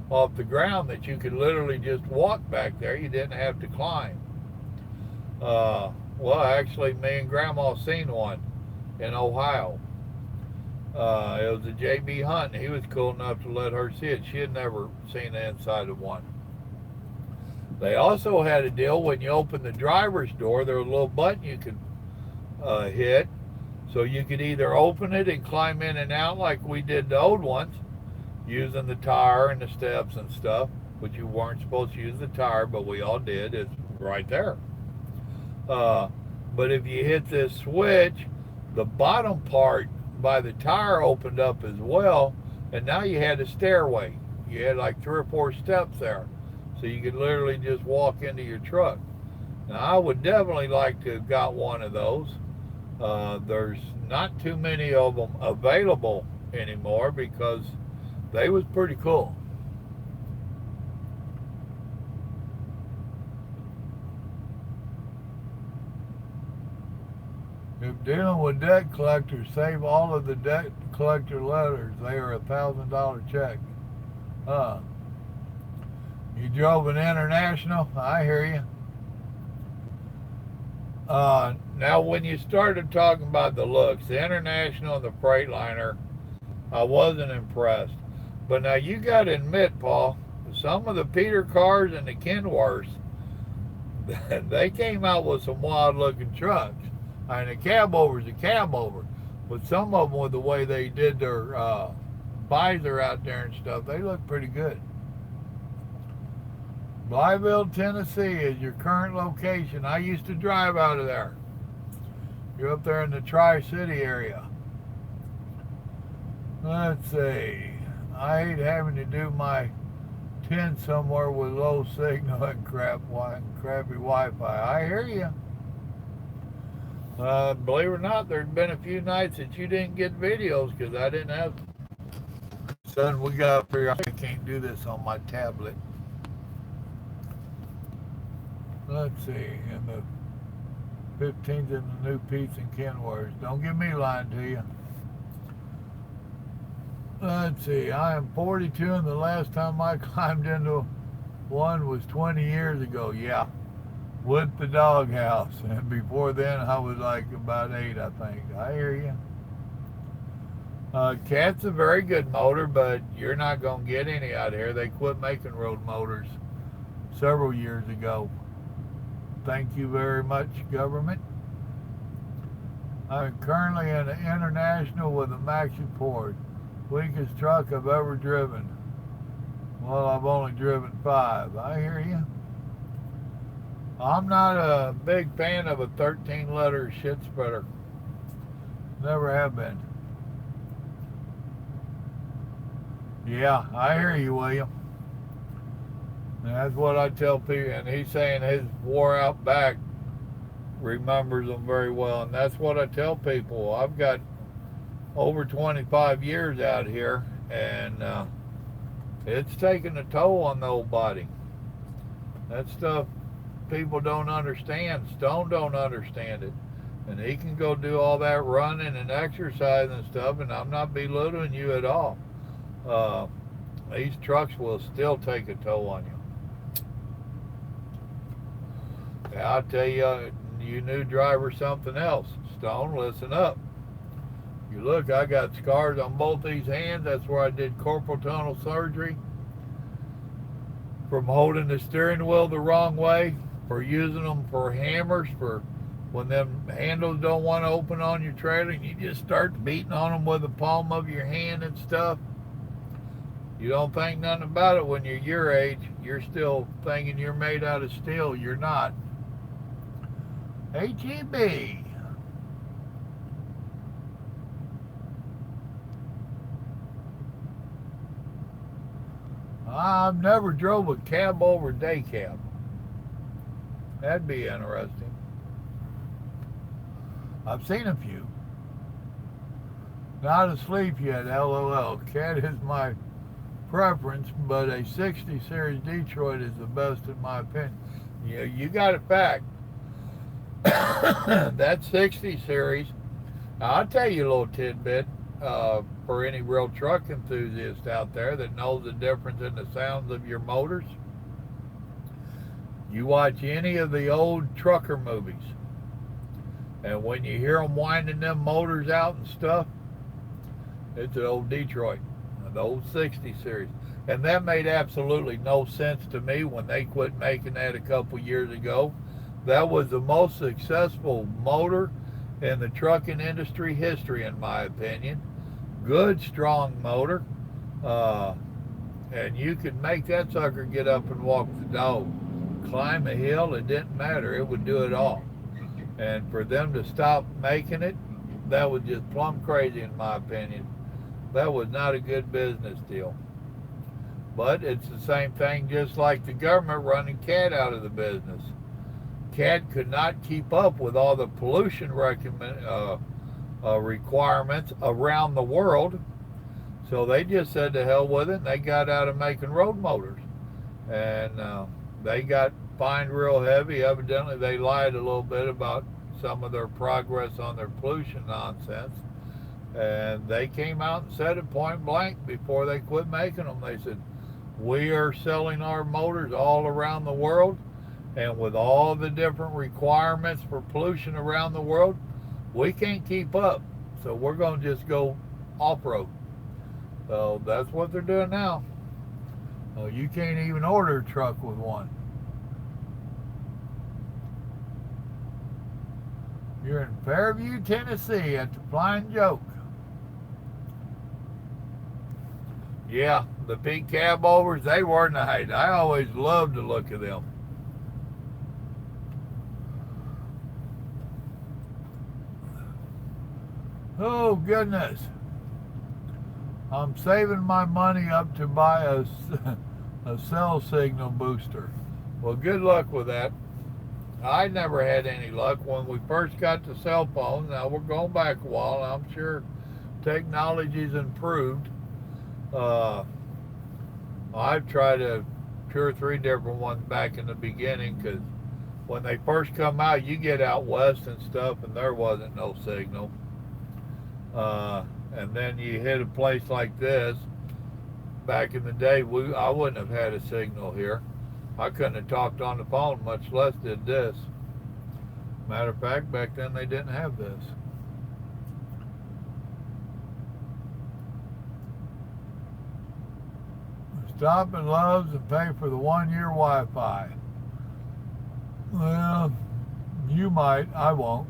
off the ground, that you could literally just walk back there. You didn't have to climb. Well, actually, me and Grandma seen one in Ohio. It was a J.B. Hunt, and he was cool enough to let her see it. She had never seen the inside of one. They also had a deal when you opened the driver's door, there was a little button you could hit, so you could either open it and climb in and out like we did the old ones, using the tire and the steps and stuff, but you weren't supposed to use the tire, but we all did. It's right there. But if you hit this switch, the bottom part by the tire opened up as well, and now you had a stairway. You had like 3 or 4 steps there, so you could literally just walk into your truck. Now, I would definitely like to have got one of those. There's not too many of them available anymore because they was pretty cool. If dealing with debt collectors, save all of the debt collector letters. They are $1,000 check. You drove an International? I hear you. Now, when you started talking about the looks, the International and the Freightliner, I wasn't impressed. But now you got to admit, Paul, some of the Peter cars and the Kenworths, they came out with some wild-looking trucks. I mean, a cab over is a cab over, but some of them, with the way they did their visor out there and stuff, they look pretty good. Blytheville, Tennessee is your current location. I used to drive out of there. You're up there in the Tri-City area. Let's see. I hate having to do my 10 somewhere with low signal and crappy Wi-Fi. I hear you. Believe it or not, there's been a few nights that you didn't get videos because I didn't have. Son, we got up here. I can't do this on my tablet. Let's see. And the 15th in the new Pete's and Kenworths. Don't get me lying to you. Let's see. I am 42, and the last time I climbed into one was 20 years ago. Yeah. With the doghouse, and before then I was like about 8, I think. I hear you. Cat's a very good motor, but you're not going to get any out here. They quit making road motors several years ago. Thank you very much, government. I'm currently in an International with a Maxi Ford. Weakest truck I've ever driven. Well, I've only driven 5. I hear you. I'm not a big fan of a 13-letter shit spreader. Never have been. Yeah, I hear you, William. And that's what I tell people. And he's saying his wore-out back remembers them very well. And that's what I tell people. I've got over 25 years out here, and it's taking a toll on the old body. That stuff people don't understand. Stone don't understand it, and he can go do all that running and exercise and stuff, and I'm not belittling you at all. These trucks will still take a toll on you. Now, I'll tell you, you new driver, something else. Stone, listen up. You look, I got scars on both these hands. That's where I did carpal tunnel surgery. From holding the steering wheel the wrong way, for using them for hammers, for when them handles don't want to open on your trailer and you just start beating on them with the palm of your hand and stuff. You don't think nothing about it when you're your age. You're still thinking you're made out of steel. You're not. HEB. I've never drove a cab over day cab. That'd be interesting. I've seen a few. Not asleep yet, LOL. Cat is my preference, but a 60 series Detroit is the best in my opinion. Yeah, you got it back. That 60 series, I'll tell you a little tidbit for any real truck enthusiast out there that knows the difference in the sounds of your motors. You watch any of the old trucker movies, and when you hear them winding them motors out and stuff, it's an old Detroit, the old 60 series. And that made absolutely no sense to me when they quit making that a couple years ago. That was the most successful motor in the trucking industry history, in my opinion. Good, strong motor. And you could make that sucker get up and walk the dog. Climb a hill, it didn't matter. It would do it all. And for them to stop making it, that was just plumb crazy, in my opinion. That was not a good business deal. But it's the same thing, just like the government running CAT out of the business. CAT could not keep up with all the pollution requirements around the world, so they just said to hell with it, and they got out of making road motors. And they got fined real heavy. Evidently, they lied a little bit about some of their progress on their pollution nonsense. And they came out and said it point blank before they quit making them. They said, we are selling our motors all around the world, and with all the different requirements for pollution around the world, we can't keep up. So we're going to just go off-road. So that's what they're doing now. You can't even order a truck with one. You're in Fairview, Tennessee at the Flying Joke. Yeah, the big cab overs, they were nice. I always loved to look at them. Oh, goodness. I'm saving my money up to buy a cell signal booster. Well, good luck with that. I never had any luck when we first got the cell phone. Now, we're going back a while. I'm sure technology's improved. I've tried 2 or 3 different ones back in the beginning, because when they first come out, you get out west and stuff, and there wasn't no signal. And then you hit a place like this. Back in the day, I wouldn't have had a signal here. I couldn't have talked on the phone, much less did this. Matter of fact, back then they didn't have this. Stop at Love's and pay for the 1-year Wi-Fi. Well, you might. I won't.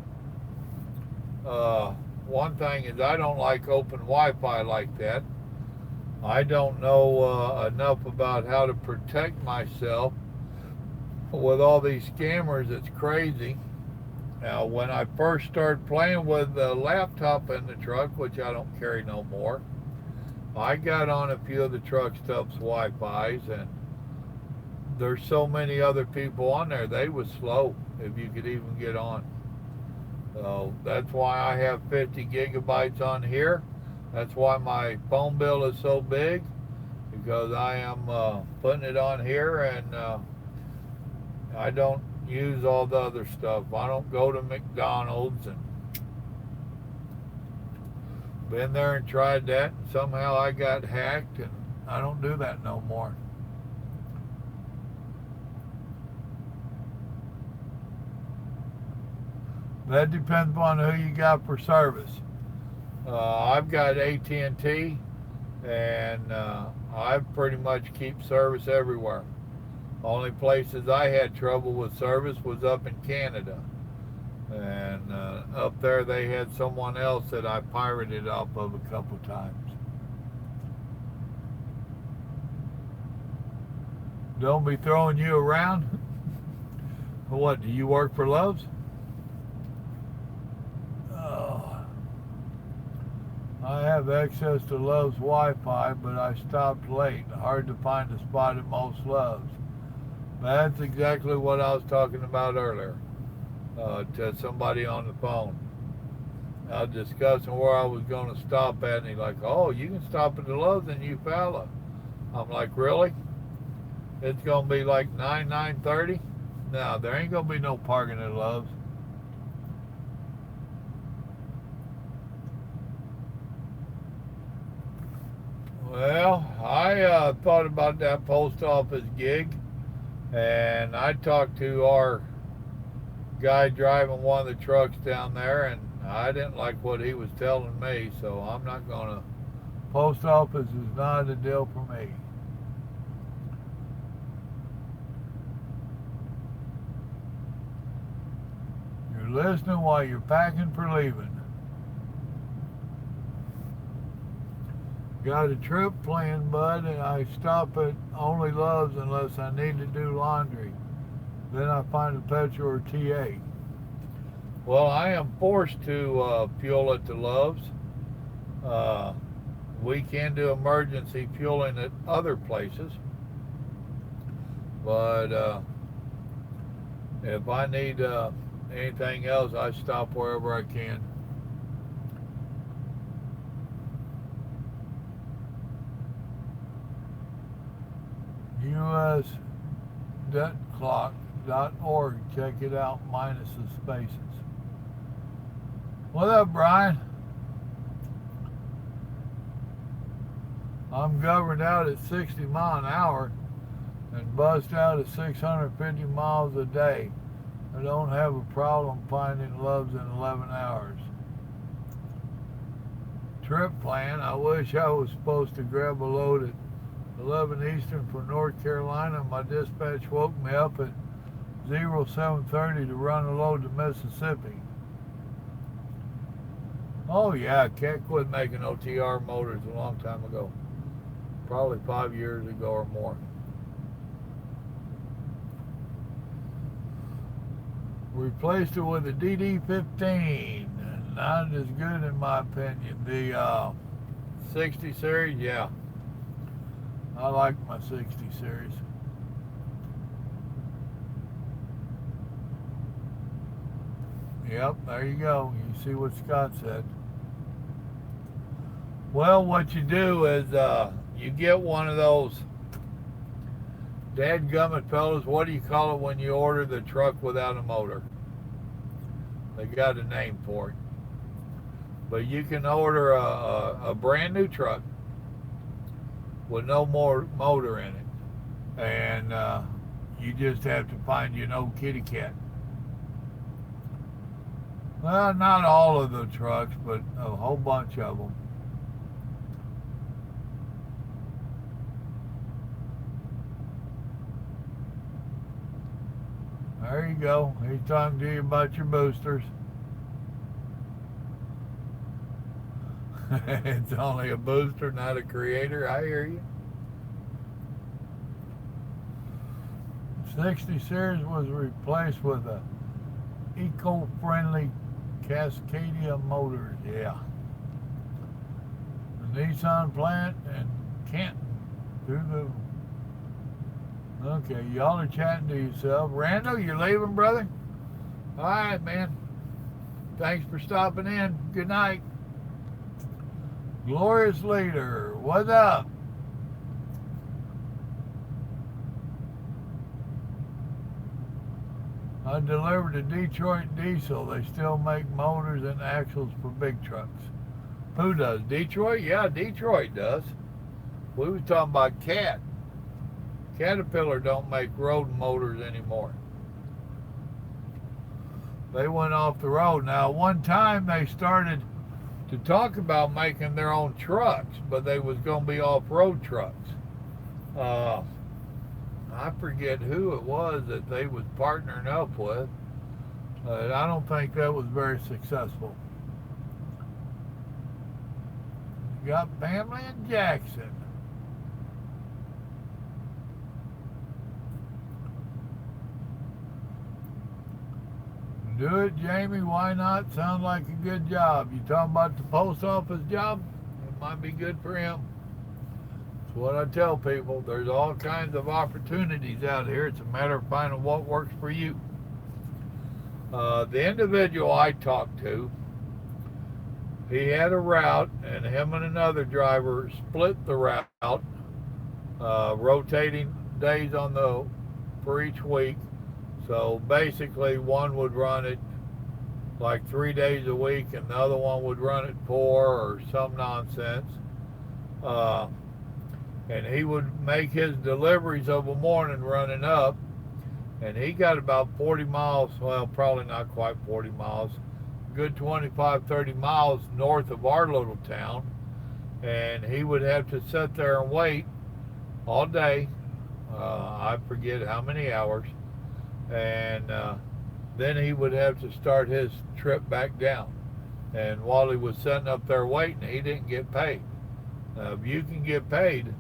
One thing is, I don't like open Wi-Fi like that. I don't know enough about how to protect myself with all these scammers. It's crazy. Now, when I first started playing with the laptop in the truck, which I don't carry no more, I got on a few of the truck stuff's Wi-Fi's, and there's so many other people on there, they was slow if you could even get on. So that's why I have 50 gigabytes on here. That's why my phone bill is so big, because I am putting it on here, and I don't use all the other stuff. I don't go to McDonald's, and been there and tried that, and somehow I got hacked, and I don't do that no more. That depends upon who you got for service. I've got AT&T, and I pretty much keep service everywhere. Only places I had trouble with service was up in Canada. And up there they had someone else that I pirated off of a couple times. Don't be throwing you around. What, do you work for Love's? Oh. I have access to Love's Wi-Fi, but I stopped late. Hard to find a spot at most Love's. That's exactly what I was talking about earlier to somebody on the phone. I was discussing where I was going to stop at, and he's like, oh, you can stop at the Love's in Eufaula. I'm like, really? It's going to be like 9:30? No, there ain't going to be no parking at Love's. Well, I thought about that post office gig, and I talked to our guy driving one of the trucks down there, and I didn't like what he was telling me, so I'm not going to. Post office is not a deal for me. You're listening while you're packing for leaving. Got a trip planned, bud, and I stop at only Love's unless I need to do laundry. Then I find a Petro or TA. Well, I am forced to fuel at the Love's. We can do emergency fueling at other places. But if I need anything else, I stop wherever I can. US.clock.org. Check it out, minus the spaces. What up, Brian? I'm governed out at 60 miles an hour and bust out at 650 miles a day. I don't have a problem finding Love's in 11 hours. Trip plan. I wish I was supposed to grab a load at 11 Eastern for North Carolina. My dispatch woke me up at 0730 to run a load to Mississippi. Oh yeah, Cat quit making OTR motors a long time ago. Probably 5 years ago or more. Replaced it with a DD15. Not as good in my opinion. The 60 series, yeah. I like my 60 series. Yep, there you go. You see what Scott said. Well, what you do is you get one of those dadgummit fellas. What do you call it when you order the truck without a motor? They got a name for it. But you can order a brand new truck with no more motor in it, and you just have to find your old kitty cat. Well, not all of the trucks, but a whole bunch of them. There you go. He's talking to you about your boosters. It's only a booster, not a creator. I hear you. 60 series was replaced with a eco-friendly Cascadia motors. Yeah. The Nissan plant in Canton. Okay, y'all are chatting to yourself. Randall, you're leaving, brother? All right, man. Thanks for stopping in. Good night. Glorious Leader, what's up? I delivered to Detroit Diesel. They still make motors and axles for big trucks. Who does? Detroit? Yeah, Detroit does. We was talking about Cat. Caterpillar don't make road motors anymore. They went off the road. Now, one time they started to talk about making their own trucks, but they was going to be off-road trucks. I forget who it was that they was partnering up with. I don't think that was very successful. You got family in Jackson. Do it, Jamie. Why not? Sounds like a good job. You talking about the post office job? It might be good for him. That's what I tell people. There's all kinds of opportunities out here. It's a matter of finding what works for you. The individual I talked to, he had a route, and him and another driver split the route, rotating days for each week. So basically, one would run it like 3 days a week, and the other one would run it 4 or some nonsense. And he would make his deliveries of a morning running up, and he got about 40 miles, well, probably not quite 40 miles, good 25, 30 miles north of our little town, and he would have to sit there and wait all day. I forget how many hours. And then he would have to start his trip back down. And while he was sitting up there waiting, he didn't get paid. Now, if you can get paid,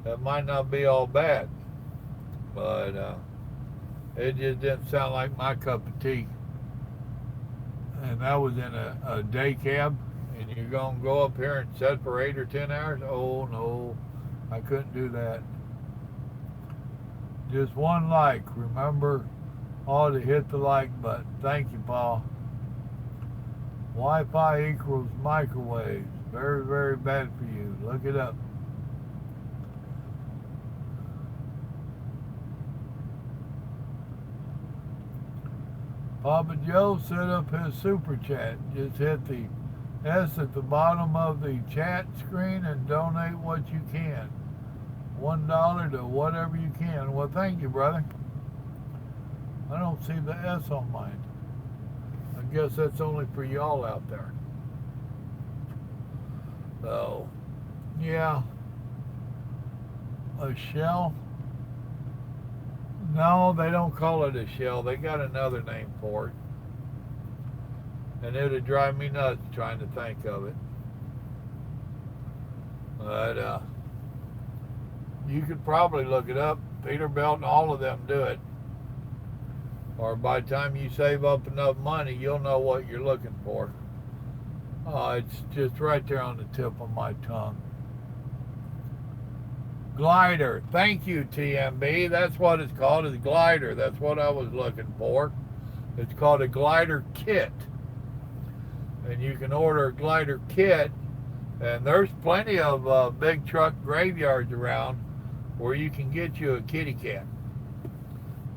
that might not be all bad. But it just didn't sound like my cup of tea. And that was in a day cab. And you're going to go up here and sit for 8 or 10 hours? Oh, no, I couldn't do that. Just one like. Remember all to hit the like button. Thank you, Paul. Wi-Fi equals microwaves. Very, very bad for you. Look it up. Papa Joe set up his super chat. Just hit the S at the bottom of the chat screen and donate what you can. $1 to whatever you can. Well, thank you, brother. I don't see the S on mine. I guess that's only for y'all out there. So, yeah. A shell? No, they don't call it a shell. They got another name for it. And it would drive me nuts trying to think of it. But, you could probably look it up. Peterbilt and all of them do it. Or by the time you save up enough money, you'll know what you're looking for. It's just right there on the tip of my tongue. Glider. Thank you, TMB. That's what it's called, is glider. That's what I was looking for. It's called a glider kit. And you can order a glider kit. And there's plenty of big truck graveyards around where you can get you a kitty cat.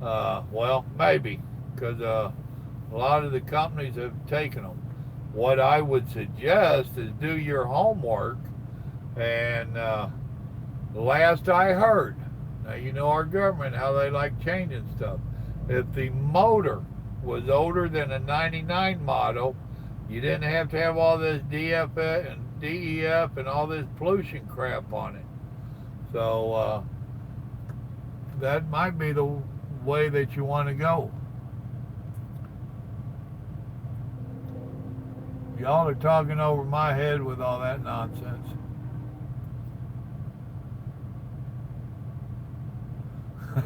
Well, maybe, because a lot of the companies have taken them. What I would suggest is do your homework, and last I heard, now you know our government, how they like changing stuff. If the motor was older than a 99 model, you didn't have to have all this DF and DEF and all this pollution crap on it. So that might be the way that you want to go. Y'all are talking over my head with all that nonsense.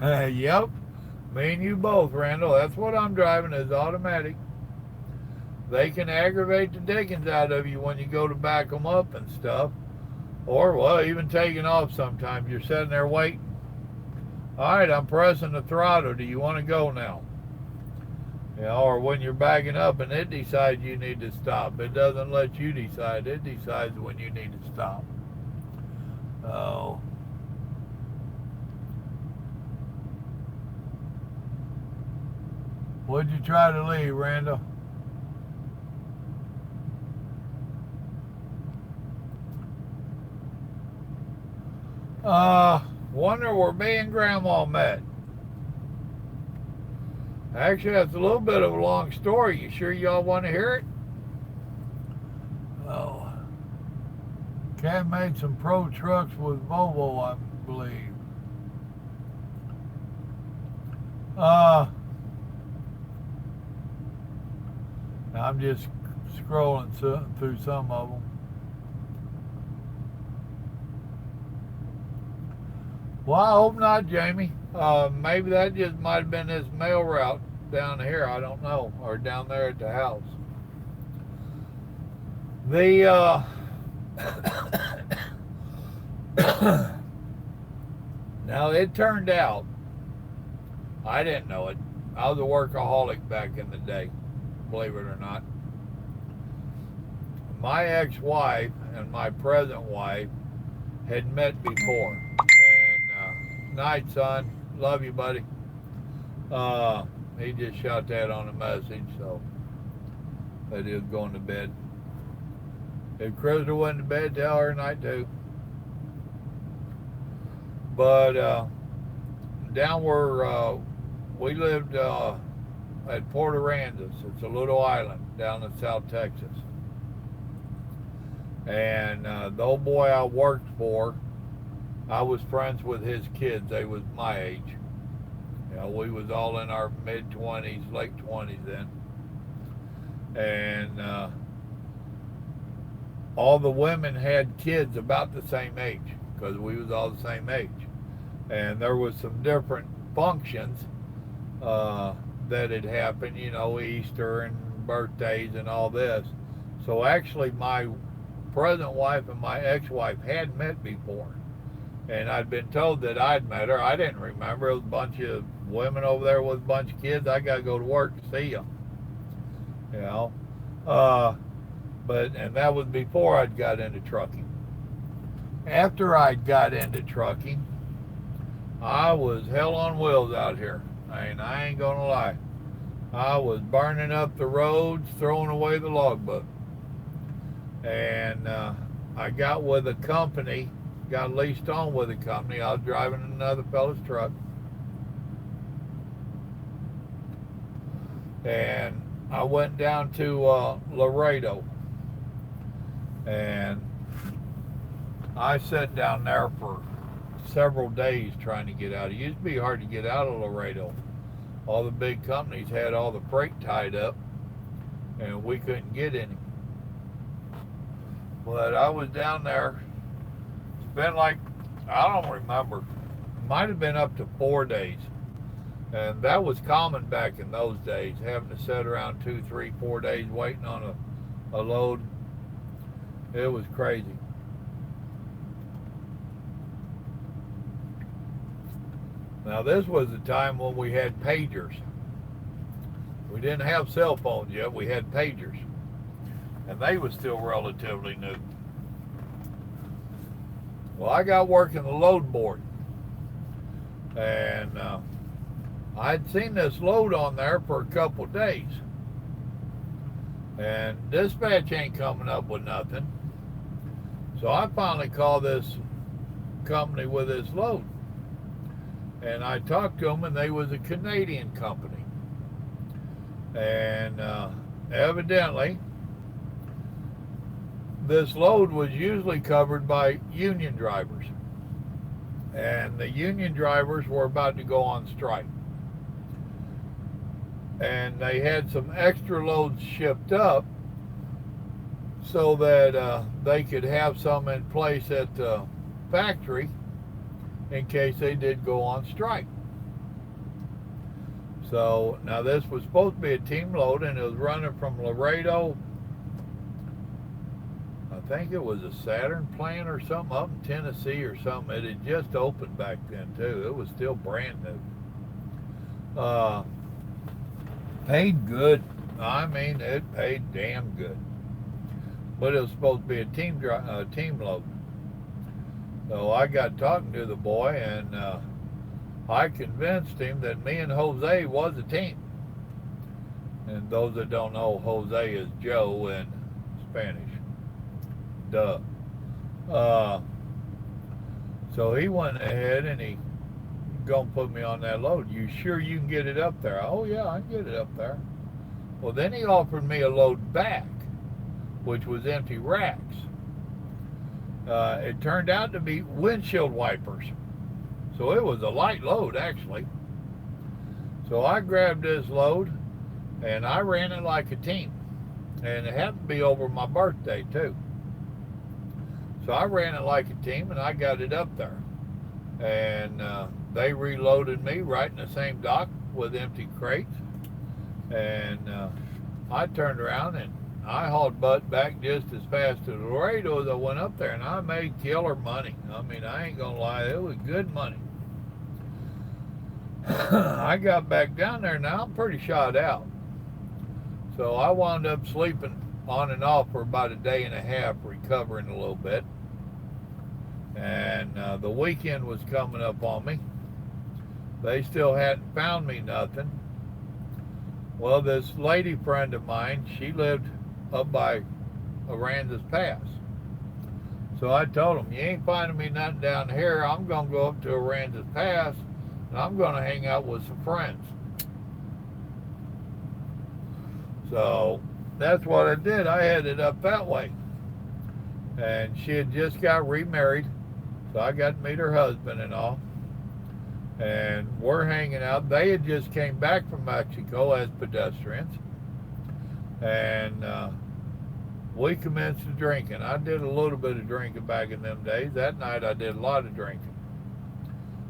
Yep, me and you both, Randall. That's what I'm driving, is automatic. They can aggravate the dickens out of you when you go to back them up and stuff. Or, well, even taking off sometimes. You're sitting there waiting. All right, I'm pressing the throttle. Do you want to go now? Yeah, or when you're backing up and it decides you need to stop. It doesn't let you decide. It decides when you need to stop. Oh. What'd you try to leave, Randall? Wonder where me and Grandma met. Actually, that's a little bit of a long story. You sure y'all want to hear it? Oh. Cat made some pro trucks with Volvo, I believe. I'm just scrolling through some of them. Well, I hope not, Jamie. Maybe that just might have been his mail route down here. I don't know. Or down there at the house. The now it turned out, I didn't know it. I was a workaholic back in the day, believe it or not. My ex-wife and my present wife had met before. And night, son. Love you, buddy. He just shot that on a message, so that he was going to bed. If Crystal went to bed, tell her night too. But down where we lived at Port Aransas, it's a little island down in South Texas. And the old boy I worked for, I was friends with his kids. They was my age. You know, we was all in our mid-20s, late 20s then. And all the women had kids about the same age because we was all the same age. And there was some different functions that had happened, you know, Easter and birthdays and all this. So actually my present wife and my ex-wife had met before. And I'd been told that I'd met her. I didn't remember. It was a bunch of women over there with a bunch of kids. I got to go to work to see them. You know? And that was before I'd got into trucking. After I'd got into trucking, I was hell on wheels out here. I ain't gonna lie. I was burning up the roads, throwing away the logbook. And I got with a company, got leased on with a company. I was driving another fellow's truck. And I went down to Laredo. And I sat down there for several days trying to get out. It used to be hard to get out of Laredo. All the big companies had all the freight tied up, and we couldn't get any. But I was down there. It's been like, I don't remember. It might have been up to 4 days. And that was common back in those days, having to sit around 2, 3, 4 days waiting on a load. It was crazy. Now this was the time when we had pagers. We didn't have cell phones yet, we had pagers. And they were still relatively new. Well, I got working the load board. And I'd seen this load on there for a couple of days. And dispatch ain't coming up with nothing. So I finally called this company with this load. And I talked to them, and they was a Canadian company. And evidently, this load was usually covered by union drivers. And the union drivers were about to go on strike. And they had some extra loads shipped up so that they could have some in place at the factory in case they did go on strike. So now this was supposed to be a team load, and it was running from Laredo. I think it was a Saturn plant or something up in Tennessee or something. It had just opened back then too. It was still brand new. Paid good. I mean, it paid damn good. But it was supposed to be a team load. So I got talking to the boy, and I convinced him that me and Jose was a team. And those that don't know, Jose is Joe in Spanish. Duh. So he went ahead and he gonna put me on that load. You sure you can get it up there? Oh yeah, I can get it up there. Well, then he offered me a load back, which was empty racks. It turned out to be windshield wipers. So it was a light load, actually. So I grabbed this load, and I ran it like a team. And it happened to be over my birthday, too. So I ran it like a team, and I got it up there. And they reloaded me right in the same dock with empty crates. And I turned around and I hauled butt back just as fast to Laredo as I went up there, and I made killer money. I mean, I ain't gonna lie, it was good money. I got back down there, now I'm pretty shot out. So I wound up sleeping on and off for about a day and a half, recovering a little bit. And the weekend was coming up on me. They still hadn't found me nothing. Well, this lady friend of mine, she lived up by Aransas Pass. So I told him, you ain't finding me nothing down here. I'm going to go up to Aransas Pass, and I'm going to hang out with some friends. So that's what I did. I headed up that way. And she had just got remarried, so I got to meet her husband and all. And we're hanging out. They had just came back from Mexico as pedestrians. And we commenced drinking. I did a little bit of drinking back in them days. That night I did a lot of drinking.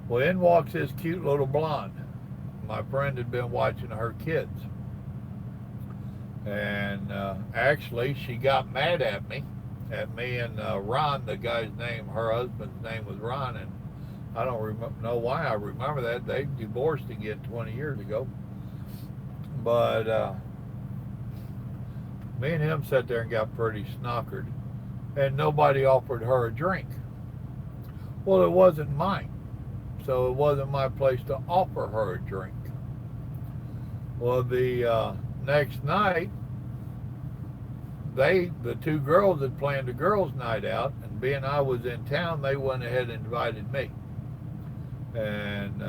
Well, in walks this cute little blonde. My friend had been watching her kids. And actually she got mad at me and Ron, the guy's name, her husband's name was Ron, and I don't know why I remember that. They divorced again 20 years ago. But me and him sat there and got pretty snockered. And nobody offered her a drink. Well, it wasn't mine. So it wasn't my place to offer her a drink. Well, the next night, the two girls had planned a girls' night out. And being I was in town, they went ahead and invited me. And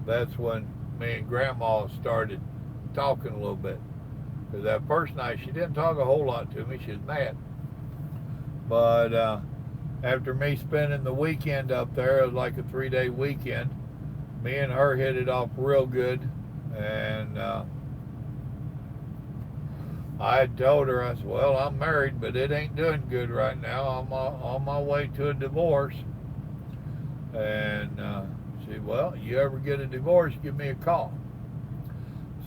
that's when me and Grandma started talking a little bit. Because that first night, she didn't talk a whole lot to me. She was mad. But after me spending the weekend up there, it was like a 3-day weekend, me and her hit it off real good. And I had told her, I said, well, I'm married, but it ain't doing good right now. I'm on my way to a divorce. And she said, well, you ever get a divorce, give me a call.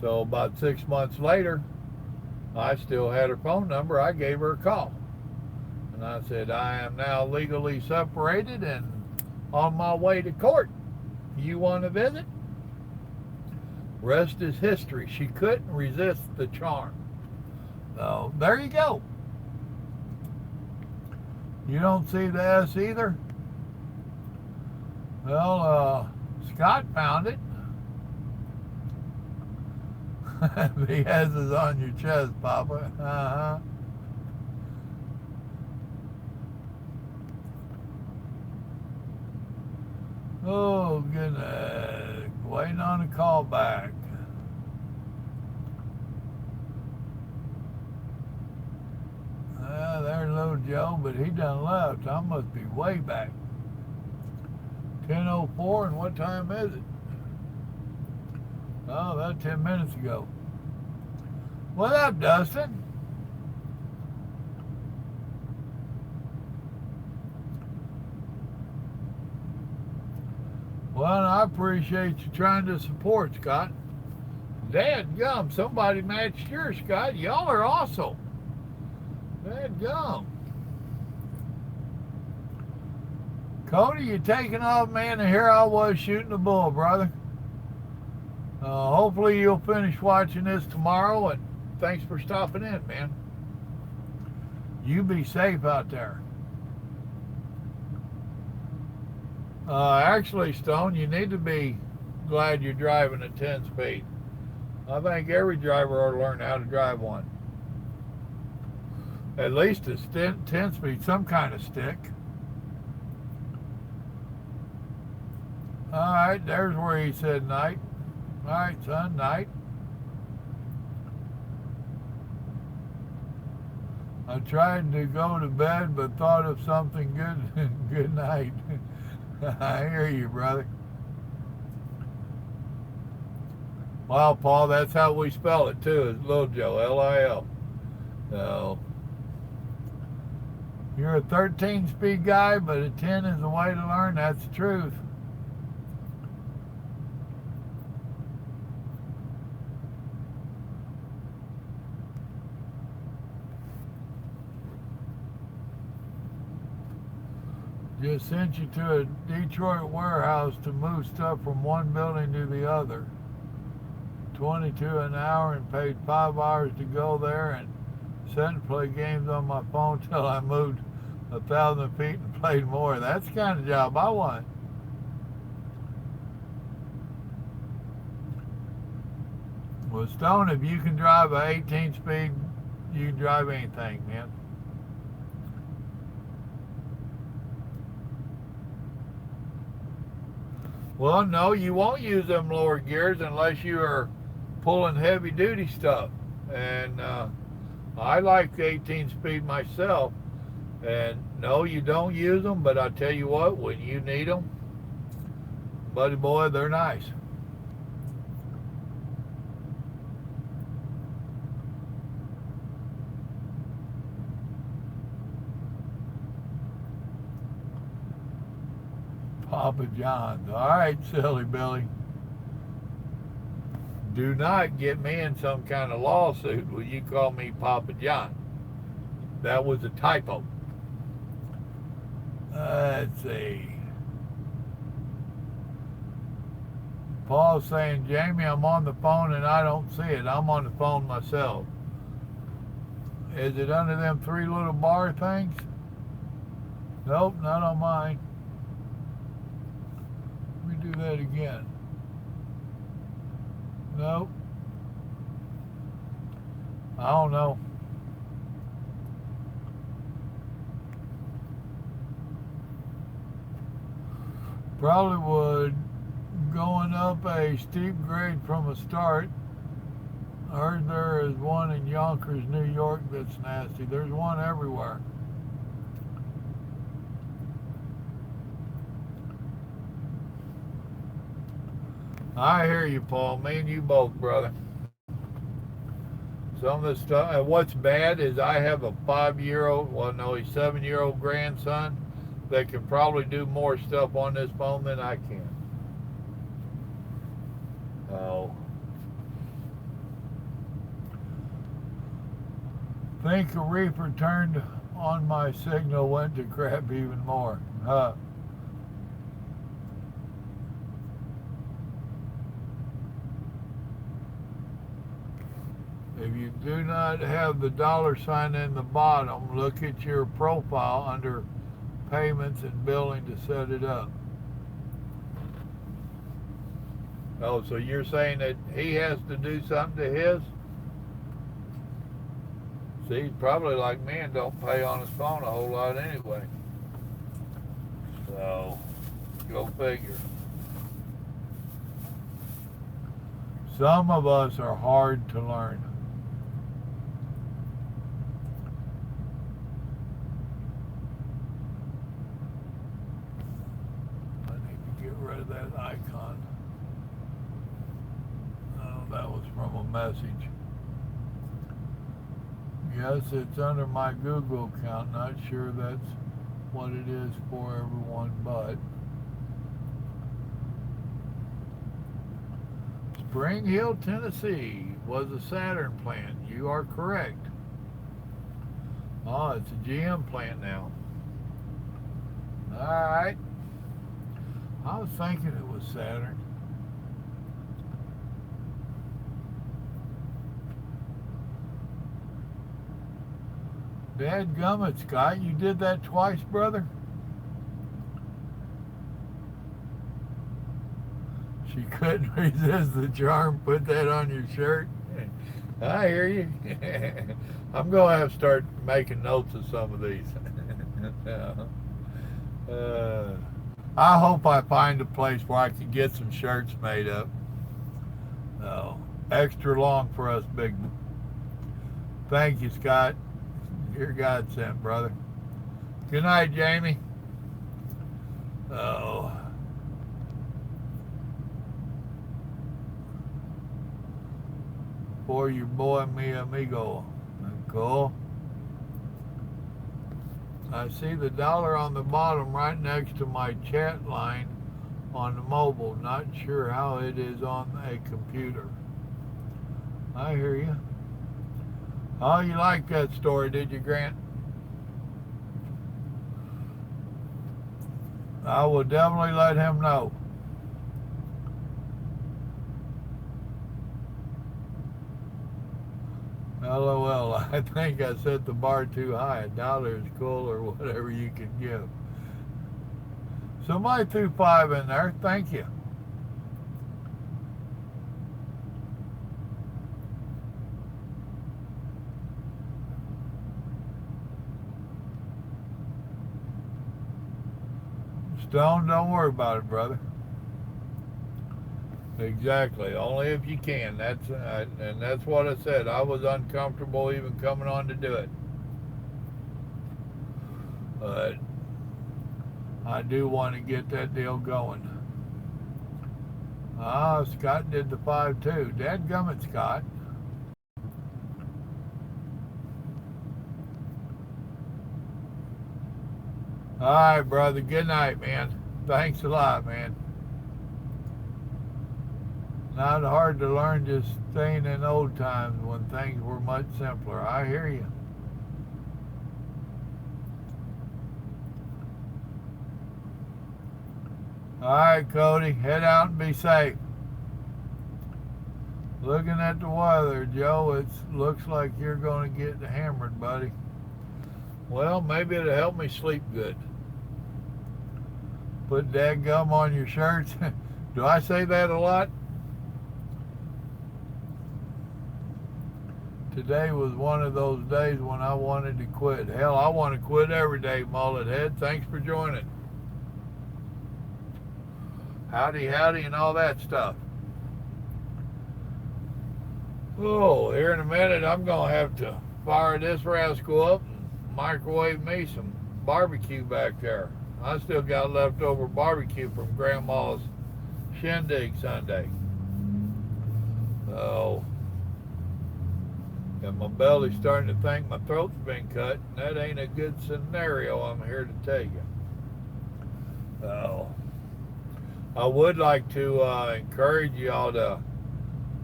So about 6 months later, I still had her phone number. I gave her a call. And I said, I am now legally separated and on my way to court. You want to visit? Rest is history. She couldn't resist the charm. So there you go. You don't see the S either? Well, Scott found it. The S is on your chest, Papa. Uh-huh. Oh, goodness. Waiting on a call back. There's little Joe, but he done left. I must be way back. 10:04, and what time is it? Oh, that's 10 minutes ago. What up, Dustin? Well, I appreciate you trying to support, Scott. Dadgum, somebody matched yours, Scott. Y'all are awesome. Dadgum. Cody, you taking off, man, and here I was shooting the bull, brother. Hopefully you'll finish watching this tomorrow, and thanks for stopping in, man. You be safe out there. Actually, Stone, you need to be glad you're driving at 10 speed. I think every driver ought to learn how to drive one. At least a 10 speed, some kind of stick. Alright, there's where he said night. Alright, son, night. I tried to go to bed, but thought of something good. Good night. I hear you, brother. Well, Paul, that's how we spell it too, is Lil Joe, L-I-L. So, you're a 13-speed guy, but a 10 is the way to learn. That's the truth. Just sent you to a Detroit warehouse to move stuff from one building to the other. $22 an hour and paid 5 hours to go there and sat and play games on my phone till I moved 1,000 feet and played more. That's the kind of job I want. Well, Stone, if you can drive an 18 speed, you can drive anything, man. Well, no, you won't use them lower gears unless you are pulling heavy duty stuff. And I like 18 speed myself. And no, you don't use them, but I tell you what, when you need them, buddy boy, they're nice. Papa John's. All right, silly Billy. Do not get me in some kind of lawsuit when you call me Papa John. That was a typo. Let's see. Paul's saying, Jamie, I'm on the phone and I don't see it. I'm on the phone myself. Is it under them 3 little bar things? Nope, not on mine. Let me do that again. Nope. I don't know. Probably would. Going up a steep grade from a start. I heard there is one in Yonkers, New York that's nasty. There's one everywhere. I hear you, Paul. Me and you both, brother. Some of the stuff, and what's bad is I have a 5-year-old, well, no, he's 7-year-old grandson that can probably do more stuff on this phone than I can. Oh. Think a reefer turned on my signal, went to crap even more. Huh. If you do not have the $sign in the bottom, look at your profile under payments and billing to set it up. Oh, so you're saying that he has to do something to his? See, he's probably like me and don't pay on his phone a whole lot anyway. So, go figure. Some of us are hard to learn. I need to get rid of that icon. Oh, that was from a message. Yes, it's under my Google account. Not sure that's what it is for everyone, but Spring Hill, Tennessee was a Saturn plant. You are correct. Oh, it's a GM plant now. All right. I was thinking it was Saturn. Dadgummit, Scott, you did that twice, brother? She couldn't resist the charm, put that on your shirt. I hear you. I'm going to have to start making notes of some of these. I hope I find a place where I can get some shirts made up. Oh, extra long for us big. Thank you, Scott. Your God sent, brother. Good night, Jamie. Oh. For your boy, mi amigo. Cool. I see the dollar on the bottom right next to my chat line on the mobile. Not sure how it is on a computer. I hear you. Oh, you like that story, did you, Grant? I will definitely let him know. LOL, I think I set the bar too high. $1 is cool or whatever you can give. Somebody threw 5 in there. Thank you. Stone, don't worry about it, brother. Exactly. Only if you can. And that's what I said. I was uncomfortable even coming on to do it. But I do want to get that deal going. Ah, Scott did the 5 too. Dadgummit, Scott. All right, brother. Good night, man. Thanks a lot, man. Not hard to learn, just staying in old times when things were much simpler. I hear you. All right, Cody. Head out and be safe. Looking at the weather, Joe, it looks like you're going to get hammered, buddy. Well, maybe it'll help me sleep good. Put dadgum on your shirts. Do I say that a lot? Today was one of those days when I wanted to quit. Hell, I want to quit every day, Mullet Head. Thanks for joining. Howdy, howdy, and all that stuff. Oh, here in a minute, I'm going to have to fire this rascal up and microwave me some barbecue back there. I still got leftover barbecue from Grandma's shindig Sunday. Oh. And my belly's starting to think my throat's been cut, and that ain't a good scenario, I'm here to tell you. Oh. I would like to encourage y'all to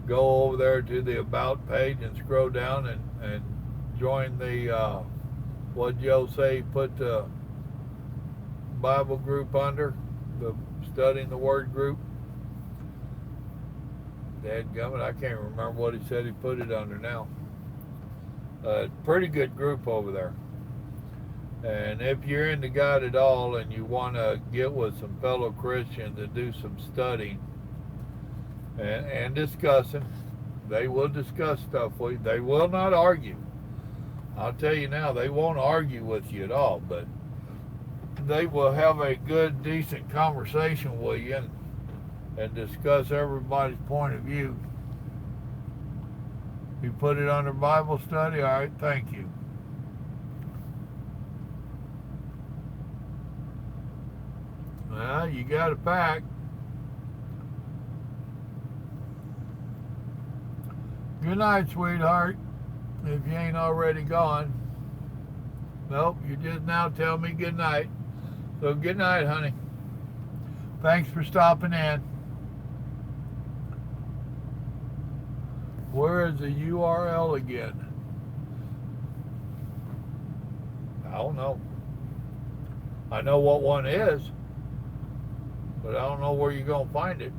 go over there to the About page and scroll down and join the, what Joe say, put the Bible group under, the Studying the Word group. Dadgummit, I can't remember what he said he put it under now. Pretty good group over there. And if you're into God at all and you want to get with some fellow Christians and do some studying and discussing, they will discuss stuff with you. They will not argue. I'll tell you now, they won't argue with you at all, but they will have a good, decent conversation with you and discuss everybody's point of view. You put it under Bible study? All right, thank you. Well, you got a pack. Good night, sweetheart, if you ain't already gone. Nope, you just now tell me good night. So good night, honey. Thanks for stopping in. Where is the URL again? I don't know. I know what one is, but I don't know where you're going to find it.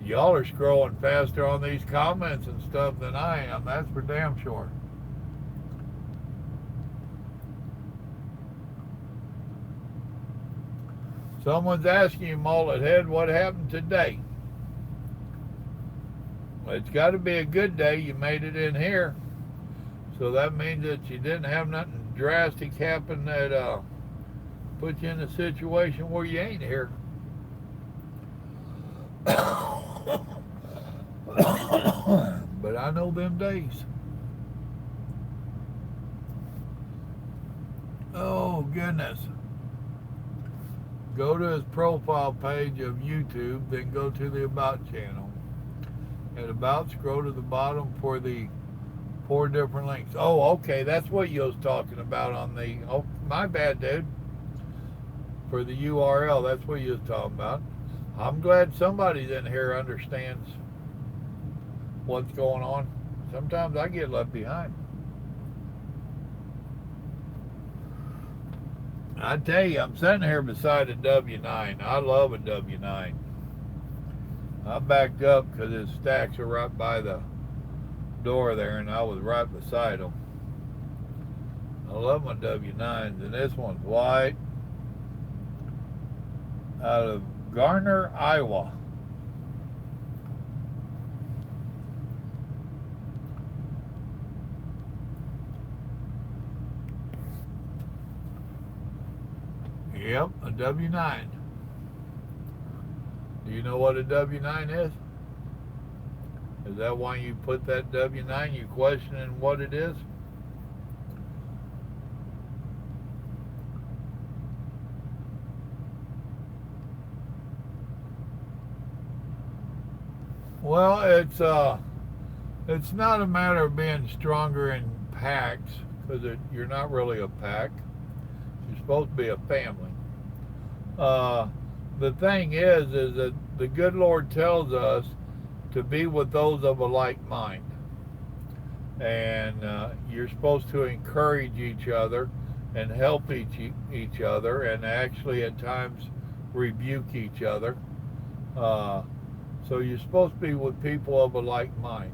Y'all are scrolling faster on these comments and stuff than I am. That's for damn sure. Someone's asking you, Mullet Head, what happened today? It's got to be a good day. You made it in here. So that means that you didn't have nothing drastic happen at put you in a situation where you ain't here. But I know them days. Oh, goodness. Go to his profile page of YouTube, then go to the About channel. At About, scroll to the bottom for the 4 different links. Oh, okay, that's what you was talking about on the... Oh, my bad, dude. For the URL, that's what you was talking about. I'm glad somebody in here understands what's going on. Sometimes I get left behind. I tell you, I'm sitting here beside a W9. I love a W9. I backed up because his stacks are right by the door there, and I was right beside them. I love my W9s, and this one's white, out of Garner, Iowa. Yep, a W9. Do you know what a W9 is? Is that why you put that W9? You questioning what it is? Well, it's not a matter of being stronger in packs, because you're not really a pack. You're supposed to be a family. The thing is that the good Lord tells us to be with those of a like mind. And you're supposed to encourage each other and help each other, and actually at times rebuke each other. So you're supposed to be with people of a like mind.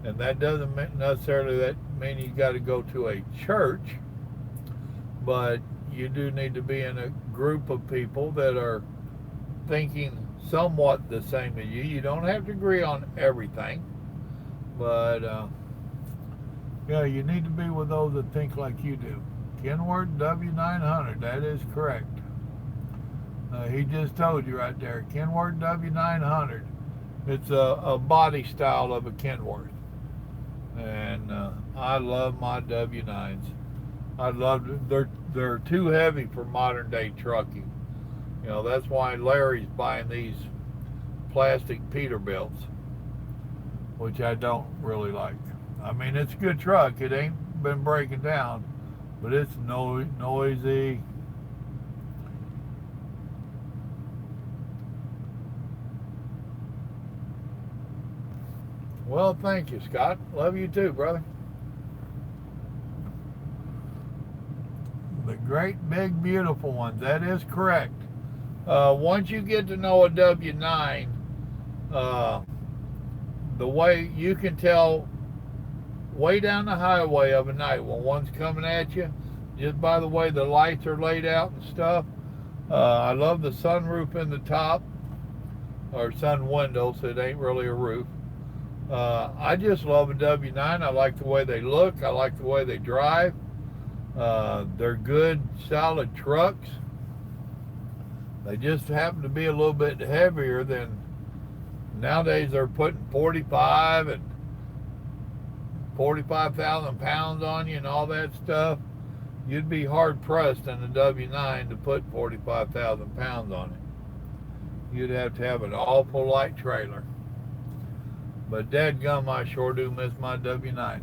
And that doesn't necessarily mean you got to go to a church, but you do need to be in a group of people that are thinking somewhat the same as you. You don't have to agree on everything, but yeah, you need to be with those that think like you do. Kenworth W900, that is correct. He just told you right there, Kenworth W900. It's a body style of a Kenworth, and I love my W9s. I love it. They're too heavy for modern day trucking. You know, that's why Larry's buying these plastic Peterbilts, which I don't really like. I mean, it's a good truck. It ain't been breaking down, but it's noisy. Well, thank you, Scott. Love you too, brother. The great, big, beautiful ones. That is correct. Once you get to know a W9, the way you can tell way down the highway of a night when one's coming at you, just by the way the lights are laid out and stuff. I love the sunroof in the top, or sun window, so it ain't really a roof. I just love a W9. I like the way they look. I like the way they drive. They're good, solid trucks. They just happen to be a little bit heavier than nowadays. They're putting 45,000 pounds on you and all that stuff. You'd be hard pressed in a W9 to put 45,000 pounds on it. You'd have to have an awful light trailer. But dadgum, I sure do miss my W9.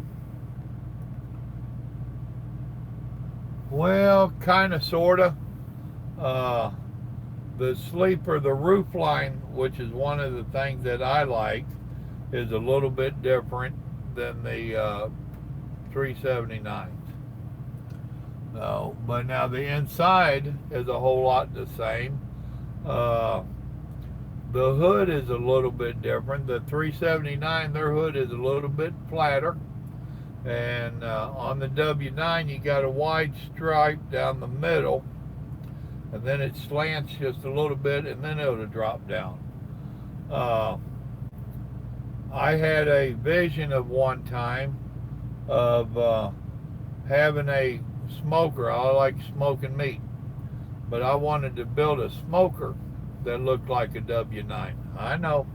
Well, kind of, sort of. The sleeper, the roof line, which is one of the things that I like, is a little bit different than the 379s. But now the inside is a whole lot the same. The hood is a little bit different. The 379, their hood is a little bit flatter. And on the W9, you got a wide stripe down the middle, and then it slants just a little bit, and then it'll drop down. I had a vision of one time of having a smoker. I like smoking meat. but I wanted to build a smoker that looked like a W9. I know.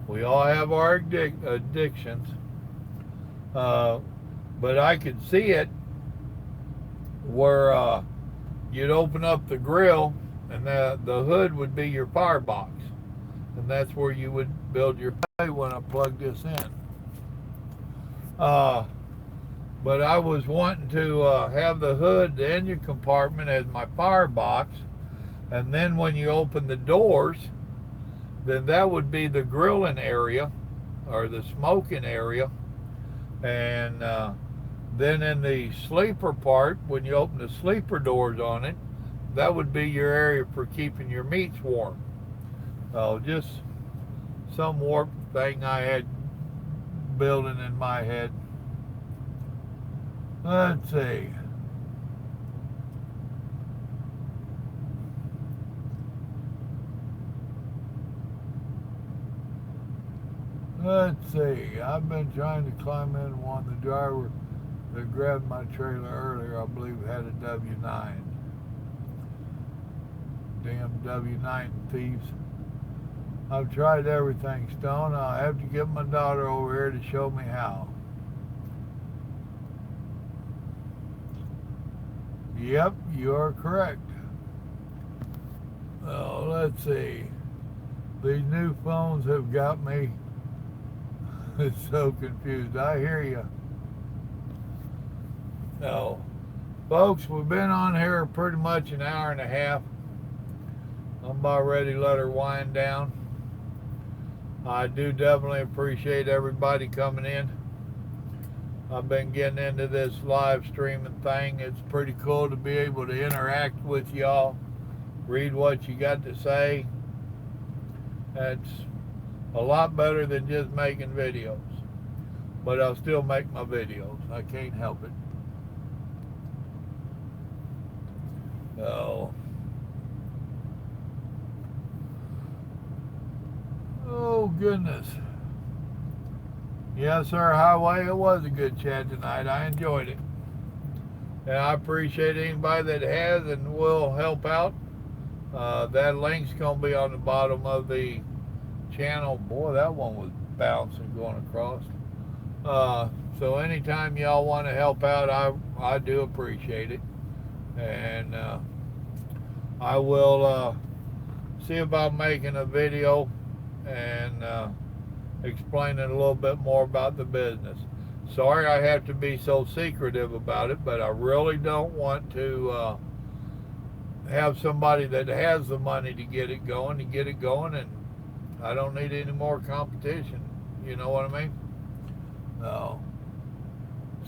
We all have our addictions. But I could see it where you'd open up the grill and the hood would be your firebox. And that's where you would build your when I plug this in. But I was wanting to have the hood, the engine compartment as my firebox. And then when you open the doors, then that would be the grilling area or the smoking area. And then in the sleeper part, when you open the sleeper doors on it, that would be your area for keeping your meats warm. Just some warped thing I had building in my head. Let's see. Let's see. I've been trying to climb in one. The driver that grabbed my trailer earlier, I believe, had a W9. Damn W9 thieves. I've tried everything, Stone. I'll have to get my daughter over here to show me how. Yep, you are correct. Oh, let's see. These new phones have got me so confused. I hear you. No. Folks, we've been on here pretty much an hour and a half. I'm about ready to let her wind down. I do definitely appreciate everybody coming in. I've been getting into this live streaming thing. It's pretty cool to be able to interact with y'all, read what you got to say. That's a lot better than just making videos. But I'll still make my videos. I can't help it. Oh, goodness. Yes, sir, Highway. It was a good chat tonight. I enjoyed it. And I appreciate anybody that has and will help out. That link's going to be on the bottom of the channel. Boy, that one was bouncing going across. So anytime y'all want to help out, I do appreciate it. And I will see about making a video and explaining a little bit more about the business. Sorry I have to be so secretive about it, but I really don't want to have somebody that has the money to get it going, and I don't need any more competition. You know what I mean? No.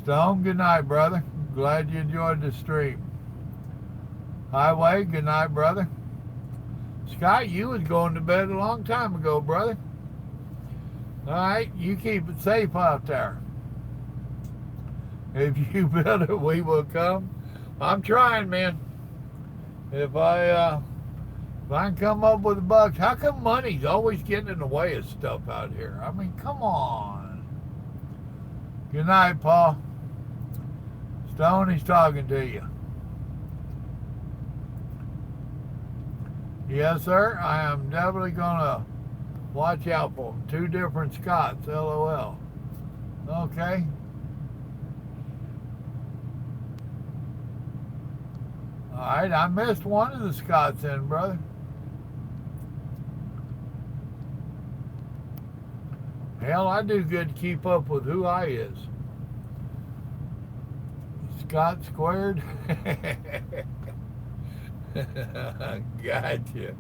Stone, good night, brother. Glad you enjoyed the stream. Highway, good night, brother. Scott, you was going to bed a long time ago, brother. All right, you keep it safe out there. If you build it, we will come. I'm trying, man. If I can come up with $1, how come money's always getting in the way of stuff out here? I mean, come on. Good night, Paul. Stone, he's talking to you. Yes, sir. I am definitely going to watch out for them. 2 different Scotts, LOL. Okay. All right, I missed one of the Scotts in, brother. Hell, I do good to keep up with who I is. Scott squared. Gotcha.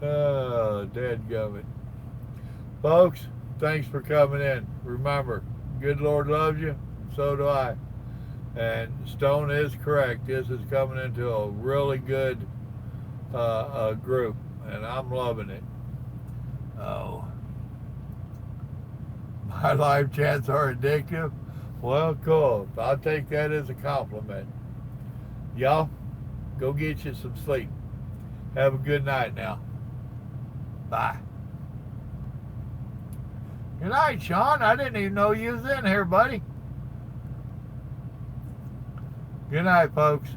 Oh, dadgummit. Folks, thanks for coming in. Remember, good Lord loves you, so do I. And Stone is correct. This is coming into a really good group, and I'm loving it. Oh. My live chats are addictive. Well, cool. I'll take that as a compliment. Y'all, go get you some sleep. Have a good night now. Bye. Good night, Sean. I didn't even know you was in here, buddy. Good night, folks.